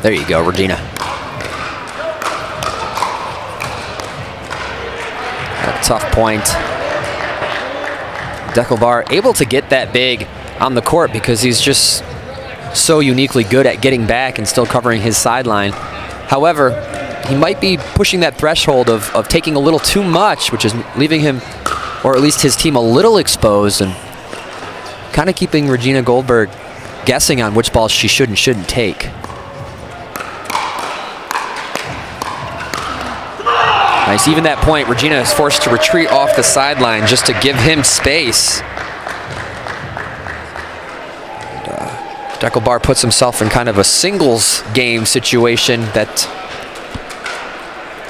There you go, Regina. A tough point. Deckelbar able to get that big on the court because he's just so uniquely good at getting back and still covering his sideline. However, he might be pushing that threshold of taking a little too much, which is leaving him, or at least his team, a little exposed and kind of keeping Regina Goldberg guessing on which balls she should and shouldn't take. Nice, even that point, Regina is forced to retreat off the sideline just to give him space. Deckelbar puts himself in kind of a singles game situation that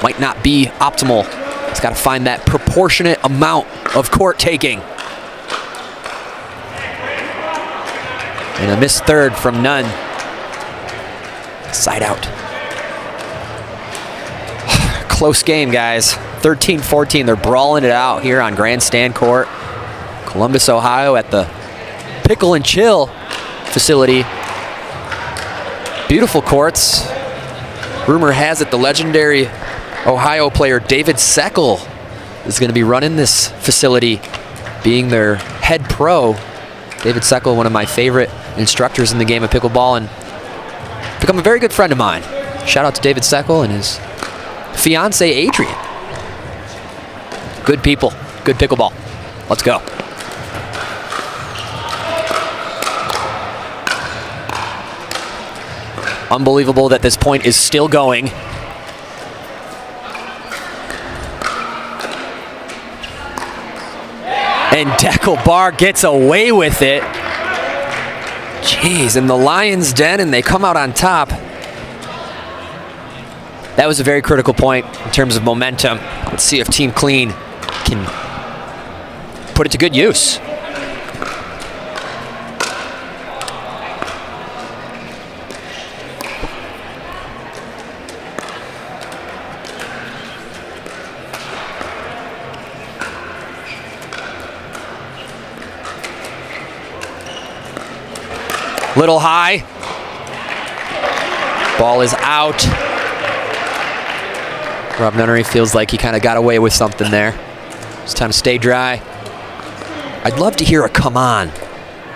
might not be optimal. He's got to find that proportionate amount of court taking. And a missed third from Nunn. Side out. Close game, guys. 13-14. They're brawling it out here on Grandstand Court. Columbus, Ohio at the Pickle and Chill facility. Beautiful courts. Rumor has it the legendary Ohio player David Seckel is going to be running this facility, being their head pro. David Seckel, one of my favorite instructors in the game of pickleball, and become a very good friend of mine. Shout out to David Seckel and his fiance Adrian. Good people, good pickleball. Let's go. Unbelievable that this point is still going. And Deckelbar gets away with it. Jeez, in the Lion's Den, and they come out on top. That was a very critical point in terms of momentum. Let's see if Team Clean can put it to good use. Little high. Ball is out. Rob Nunnery feels like he kind of got away with something there. It's time to stay dry. I'd love to hear a come on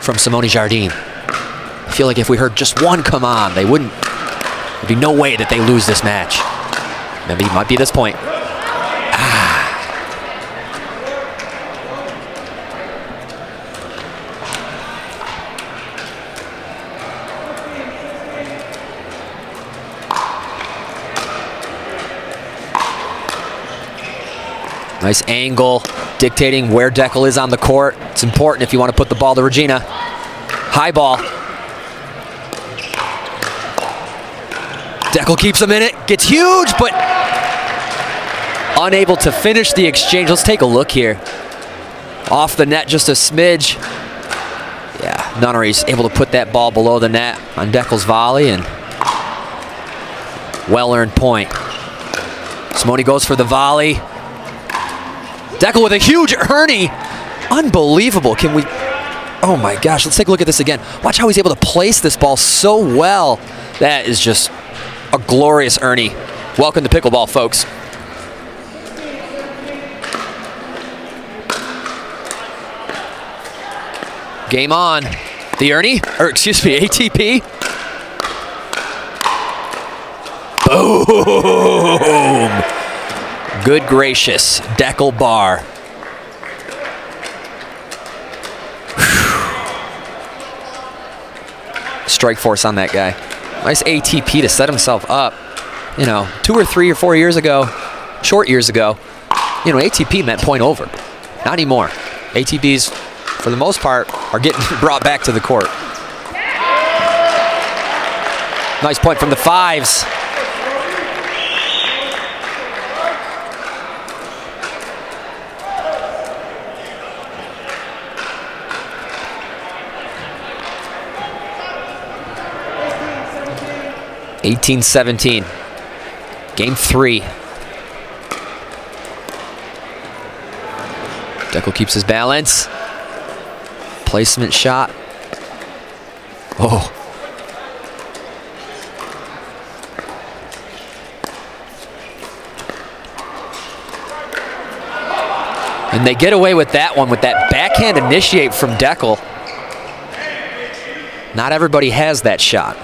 from Simone Jardim. I feel like if we heard just one come on, they wouldn't, there'd be no way that they lose this match. Maybe it might be this point. Nice angle, dictating where Deckel is on the court. It's important if you want to put the ball to Regina. High ball. Deckel keeps him in it, gets huge, but unable to finish the exchange. Let's take a look here. Off the net just a smidge. Yeah, Nunnery's able to put that ball below the net on Deckel's volley, and well-earned point. Simone goes for the volley. Deckel with a huge Ernie. Unbelievable. Can we... Oh my gosh, let's take a look at this again. Watch how he's able to place this ball so well. That is just a glorious Ernie. Welcome to pickleball, folks. Game on. The Ernie, or excuse me, ATP. Boom. Good gracious, Deckelbar. Strike force on that guy. Nice ATP to set himself up. You know, 2 or 3 or 4 years ago, short years ago, you know, ATP meant point over. Not anymore. ATPs, for the most part, are getting brought back to the court. Nice point from the fives. (18-17). Game 3. Deckel keeps his balance. Placement shot. Oh. And they get away with that one with that backhand initiate from Deckel. Not everybody has that shot.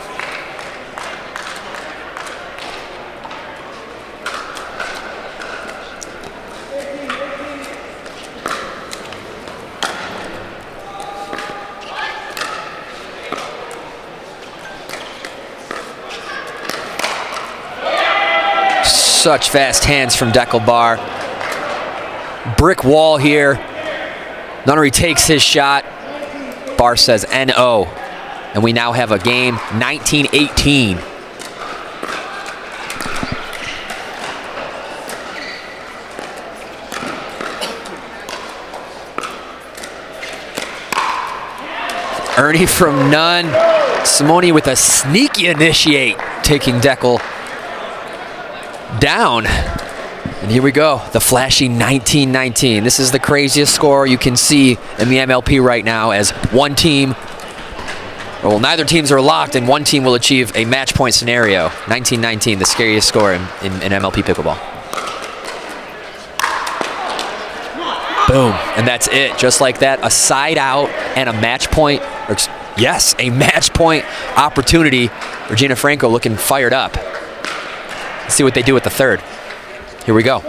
Such fast hands from Deckel Bar. Brick wall here. Nunnery takes his shot. Bar says NO. And we now have a game 19-18. Ernie from none. Simone with a sneaky initiate, taking Deckel down. And here we go, the flashy 19-19. This is the craziest score you can see in the MLP right now, as one team, well, neither teams are locked, and one team will achieve a match point scenario. 19-19, the scariest score in MLP Pickleball. Boom, and that's it. Just like that, a side out and a match point. Yes, a match point opportunity. Regina Franco looking fired up. Let's see what they do with the third. Here we go.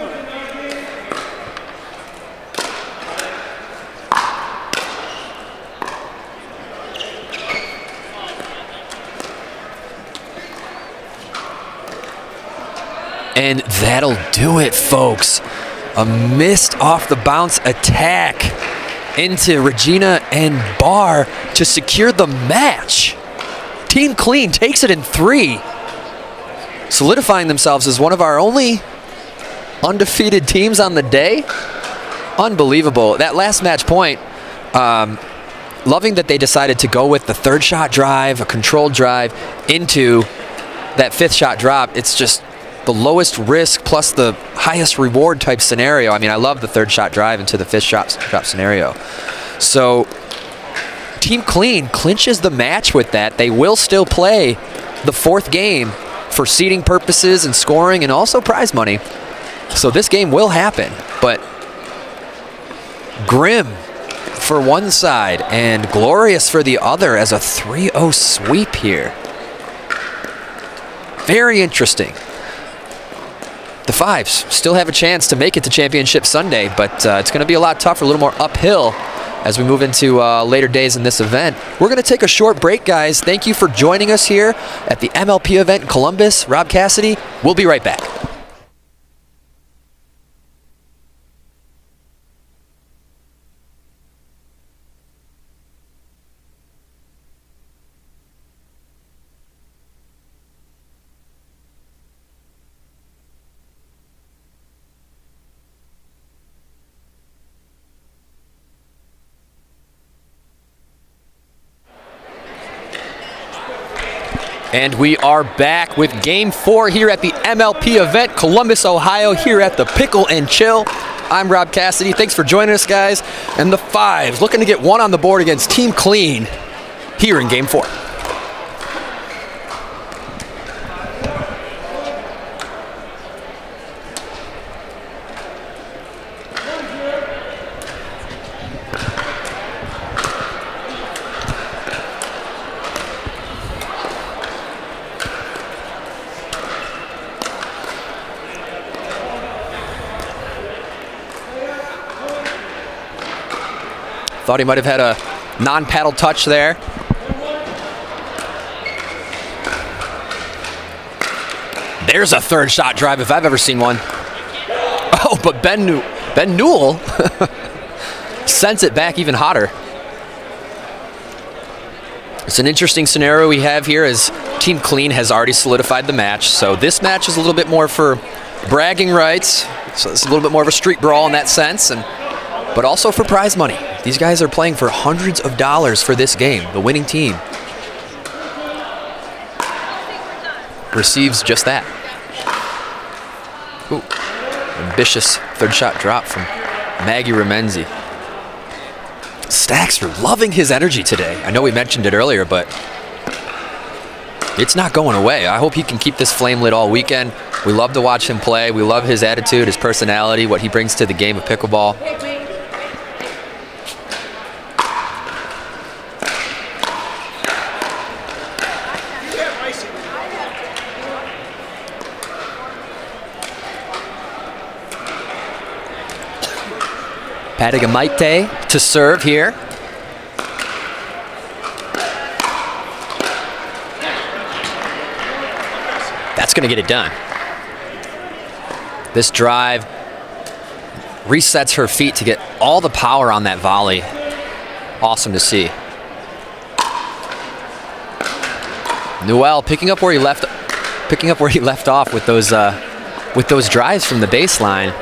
And that'll do it, folks. A missed off the bounce attack into Regina and Bar to secure the match. Team Clean takes it in 3, solidifying themselves as one of our only undefeated teams on the day. Unbelievable. That last match point, loving that they decided to go with the third shot drive, a controlled drive, into that fifth shot drop. It's just the lowest risk plus the highest reward type scenario. I mean, I love the third shot drive into the fifth shot drop scenario. So Team Clean clinches the match with that. They will still play the fourth game for seeding purposes and scoring and also prize money. So this game will happen, but grim for one side and glorious for the other as a 3-0 sweep here. Very interesting. The Fives still have a chance to make it to Championship Sunday, but it's going to be a lot tougher, a little more uphill as we move into later days in this event. We're going to take a short break, guys. Thank you for joining us here at the MLP event in Columbus. Rob Cassidy, we'll be right back. And we are back with Game 4 here at the MLP event, Columbus, Ohio, here at the Pickle and Chill. I'm Rob Cassidy. Thanks for joining us, guys. And the Fives looking to get one on the board against Team Clean here in Game 4. Thought he might have had a non-paddle touch there. There's a third shot drive if I've ever seen one. Oh, but Ben Newell sends it back even hotter. It's an interesting scenario we have here as Team Clean has already solidified the match. So this match is a little bit more for bragging rights. So it's a little bit more of a street brawl in that sense, but also for prize money. These guys are playing for hundreds of dollars for this game. The winning team receives just that. Ooh, ambitious third shot drop from Maggie Remynse. Staksrud loving his energy today. I know we mentioned it earlier, but it's not going away. I hope he can keep this flame lit all weekend. We love to watch him play. We love his attitude, his personality, what he brings to the game of pickleball. Padegimaite to serve here. That's going to get it done. This drive resets her feet to get all the power on that volley. Awesome to see. Newell picking up where he left off with those drives from the baseline.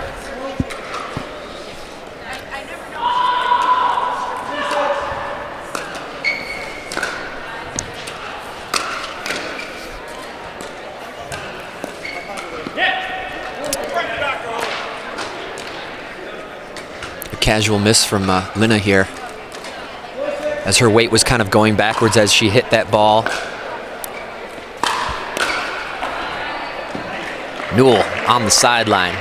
A casual miss from Lina here, as her weight was kind of going backwards as she hit that ball. Newell on the sideline.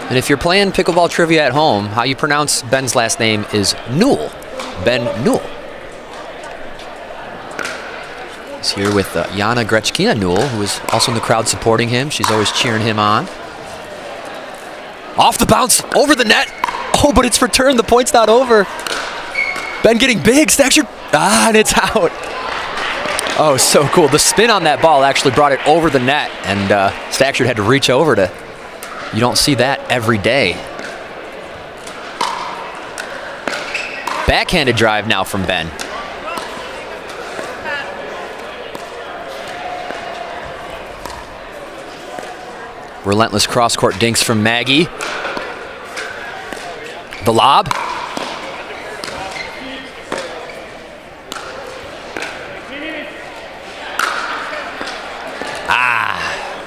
And if you're playing pickleball trivia at home, how you pronounce Ben's last name is Newell. Ben Newell. He's here with Jana Grechkina Newell, who is also in the crowd supporting him. She's always cheering him on. Off the bounce, over the net. Oh, but it's returned. The point's not over. Ben getting big. Staksrud. And it's out. Oh, so cool. The spin on that ball actually brought it over the net, and Staksrud had to reach over to. You don't see that every day. Backhanded drive now from Ben. Relentless cross-court dinks from Maggie. The lob.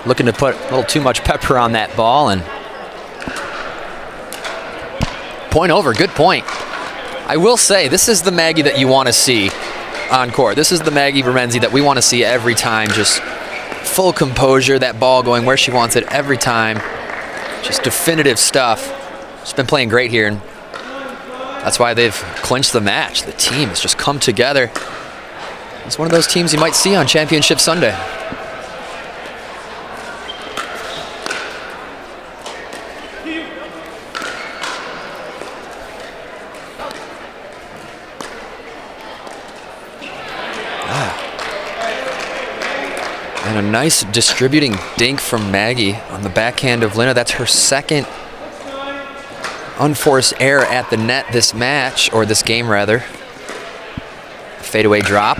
Looking to put a little too much pepper on that ball, and point over, good point. I will say, this is the Maggie that you want to see on court. This is the Maggie Remynse that we want to see every time. Just full composure, that ball going where she wants it every time. Just definitive stuff. She's been playing great here, and that's why they've clinched the match. The team has just come together. It's one of those teams you might see on Championship Sunday. And a nice distributing dink from Maggie on the backhand of Lina. That's her second unforced error at the net this match, or this game rather. Fadeaway drop.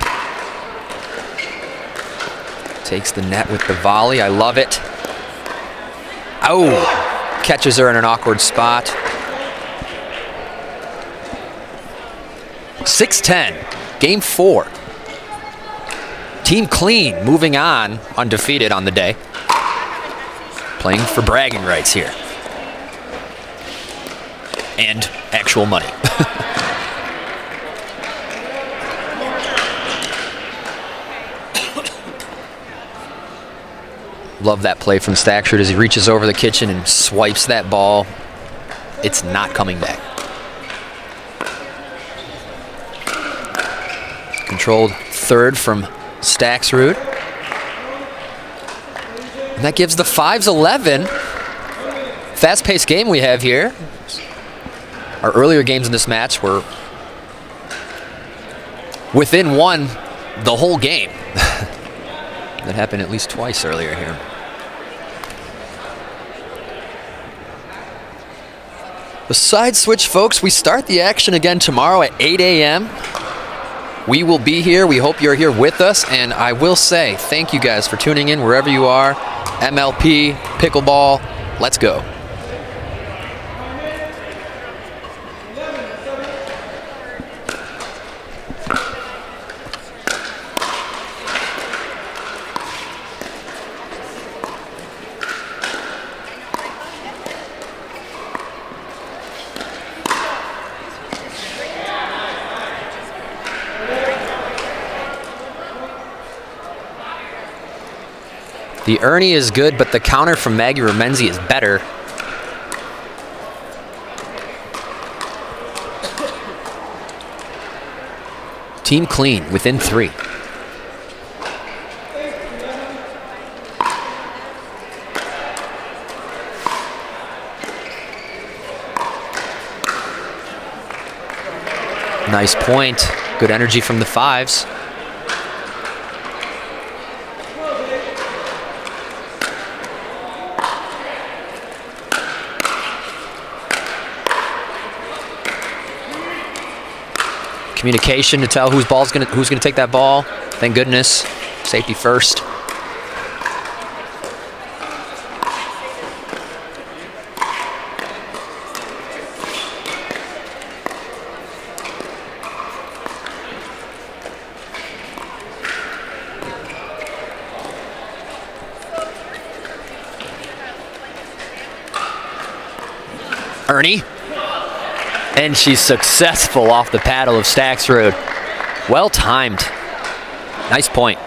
Takes the net with the volley. I love it. Oh! Catches her in an awkward spot. 6-10. Game 4. Team Clean moving on, undefeated on the day. Playing for bragging rights here. And actual money. Love that play from Staksrud as he reaches over the kitchen and swipes that ball. It's not coming back. Controlled third from Staksrud. And that gives the 5s-11. Fast-paced game we have here. Our earlier games in this match were within one the whole game. That happened at least twice earlier here. The side switch, folks. We start the action again tomorrow at 8 a.m. We will be here. We hope you're here with us. And I will say thank you guys for tuning in wherever you are. MLP, pickleball, let's go. The Ernie is good, but the counter from Maggie Remynse is better. Team Clean within 3. Nice point. Good energy from the fives. Communication to tell who's gonna take that ball. Thank goodness. Safety first. Ernie. And she's successful off the paddle of Staksrud. Well timed. Nice point.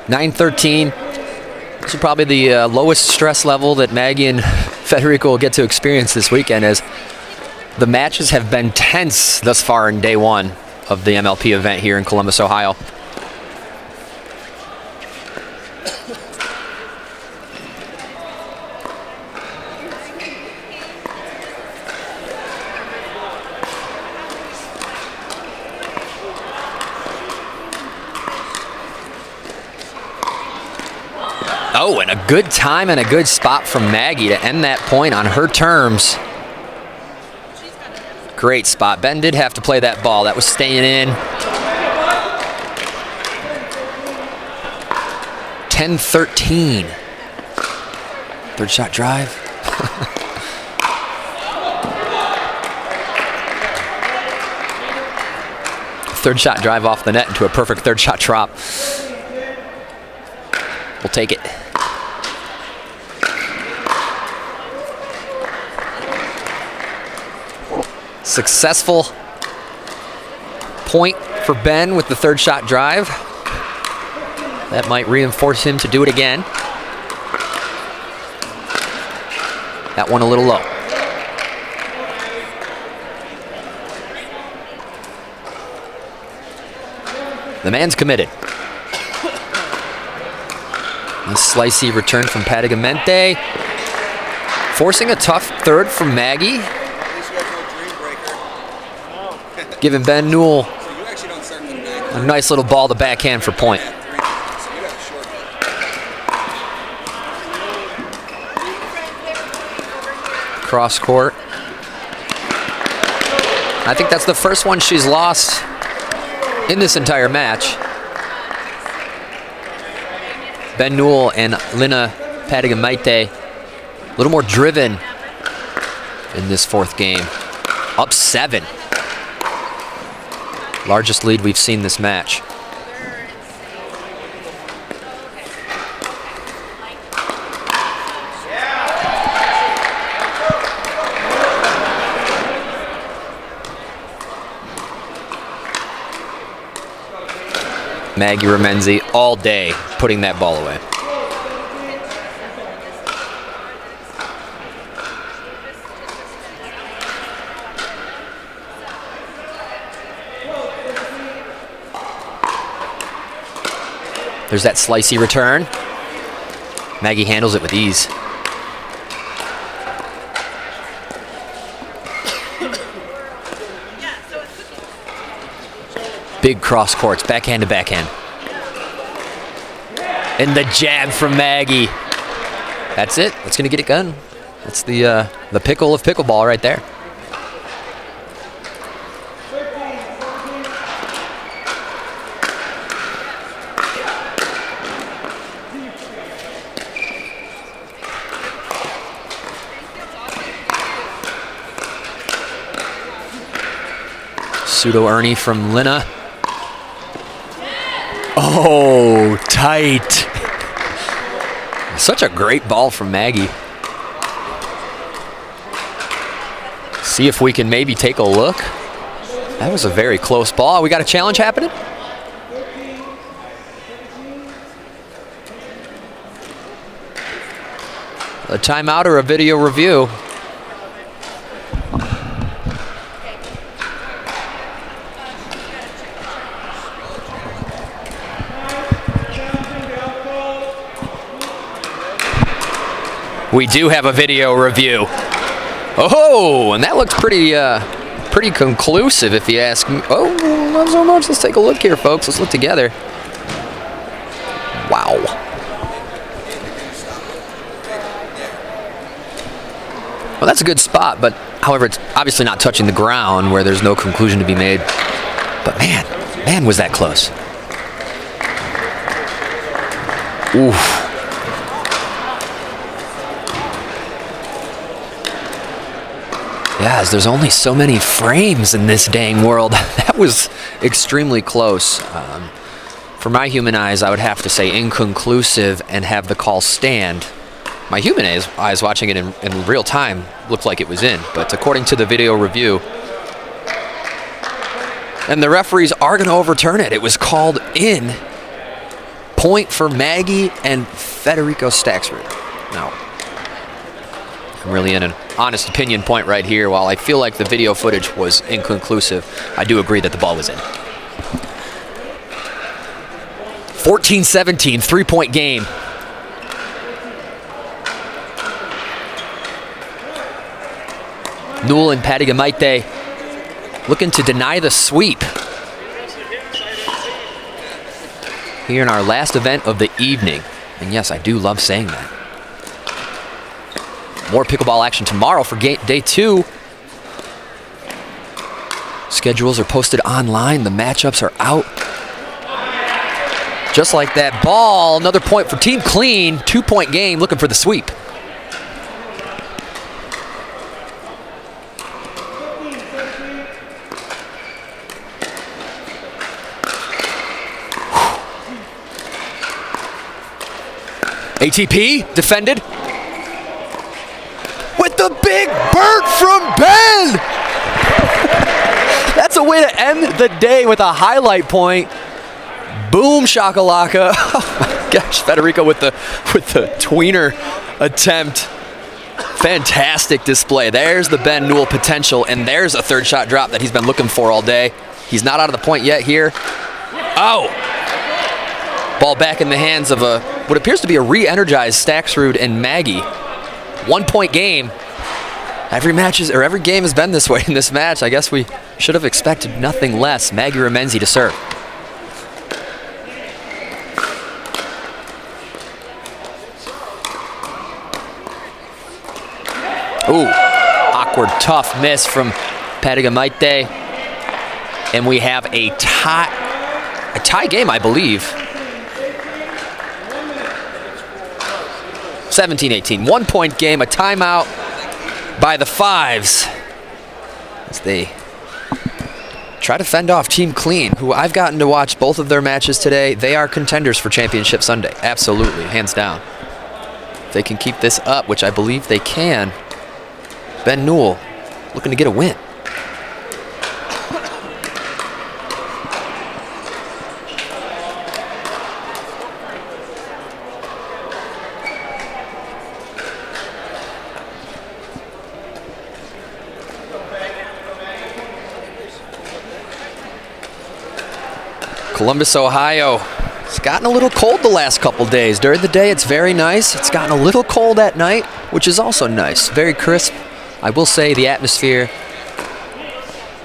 (9:13). This is probably the lowest stress level that Maggie and Federico will get to experience this weekend, as the matches have been tense thus far in day one of the MLP event here in Columbus, Ohio. Oh, and a good time and a good spot from Maggie to end that point on her terms. Great spot. Ben did have to play that ball. That was staying in. 10-13. Third shot drive. Third shot drive off the net into a perfect third shot drop. We'll take it. Successful point for Ben with the third shot drive. That might reinforce him to do it again. That one a little low. The man's committed. A slicey return from Padegimaite. Forcing a tough third from Maggie. Giving Ben Newell a nice little ball to backhand for point. Cross court. I think that's the first one she's lost in this entire match. Ben Newell and Lina Padegimaite a little more driven in this fourth game. Up 7. Largest lead we've seen this match. Maggie Remynse all day putting that ball away. There's that slicey return. Maggie handles it with ease. Big cross courts, backhand to backhand. And the jab from Maggie. That's it. That's gonna get it done. That's the pickle of pickleball right there. Pseudo Ernie from Lina. Oh, tight. Such a great ball from Maggie. See if we can maybe take a look. That was a very close ball. We got a challenge happening? A timeout or a video review? We do have a video review. Oh, and that looks pretty conclusive if you ask me. Oh, not so much. Let's take a look here, folks. Let's look together. Wow. Well, that's a good spot, but however, it's obviously not touching the ground where there's no conclusion to be made. But man, was that close. Oof. Yes, there's only so many frames in this dang world. That was extremely close. For my human eyes, I would have to say inconclusive and have the call stand. My human eyes watching it in real time looked like it was in, but according to the video review, and the referees are going to overturn it. It was called in. Point for Maggie and Federico Staksrud. Now, I'm really in an honest opinion point right here. While I feel like the video footage was inconclusive, I do agree that the ball was in. 14-17, three-point game. Newell and Padegimaite looking to deny the sweep here in our last event of the evening. And yes, I do love saying that. More pickleball action tomorrow for day 2. Schedules are posted online. The matchups are out. Just like that ball, another point for Team Clean. 2-point game, looking for the sweep. ATP defended. With the big bird from Ben! That's a way to end the day with a highlight point. Boom shakalaka. Oh my gosh, Federico with the tweener attempt. Fantastic display. There's the Ben Newell potential, and there's a third shot drop that he's been looking for all day. He's not out of the point yet here. Oh! Ball back in the hands of what appears to be a re-energized Staksrud and Maggie. 1-point game. Every game has been this way in this match. I guess we should have expected nothing less. Maggie Remynse to serve. Ooh, awkward, tough miss from Padegimaite. And we have a tie game, I believe. 17-18, 1-point game, a timeout by the Fives as they try to fend off Team Clean, who I've gotten to watch both of their matches today. They are contenders for Championship Sunday, absolutely, hands down. If they can keep this up, which I believe they can, Ben Newell looking to get a win. Columbus, Ohio. It's gotten a little cold the last couple days. During the day, it's very nice. It's gotten a little cold at night, which is also nice. Very crisp. I will say the atmosphere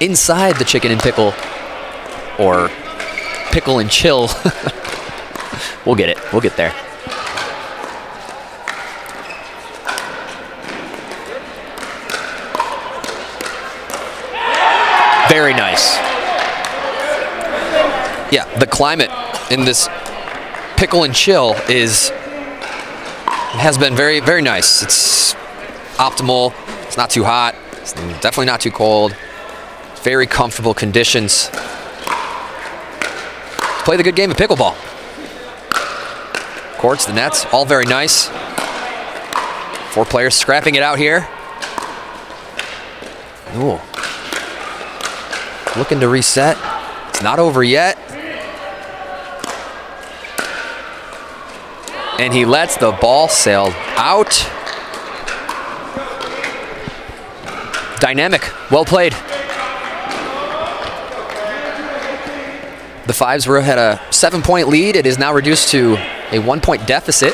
inside the chicken and pickle, or pickle and chill. We'll get it. We'll get there. Very nice. Yeah, the climate in this pickle and chill has been very, very nice. It's optimal. It's not too hot. It's definitely not too cold. Very comfortable conditions. Play the good game of pickleball. Courts, the nets, all very nice. 4 players scrapping it out here. Ooh. Looking to reset. It's not over yet. And he lets the ball sail out. Dynamic. Well played. The Fives had a 7-point lead. It is now reduced to a 1-point deficit.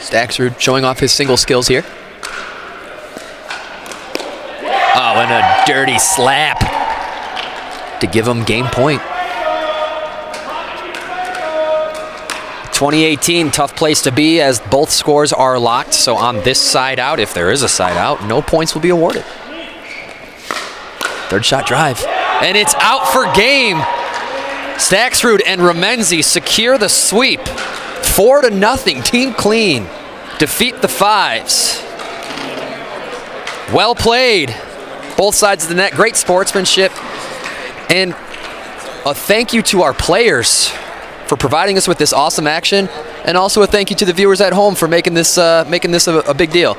Staksrud showing off his single skills here. Oh, and a dirty slap to give him game point. 2018, tough place to be as both scores are locked. So on this side out, if there is a side out, no points will be awarded. Third shot drive. And it's out for game. Staksrud and Remynse secure the sweep. 4-0, team clean. Defeat the Fives. Well played. Both sides of the net, great sportsmanship. And a thank you to our players for providing us with this awesome action. And also a thank you to the viewers at home for making this a big deal.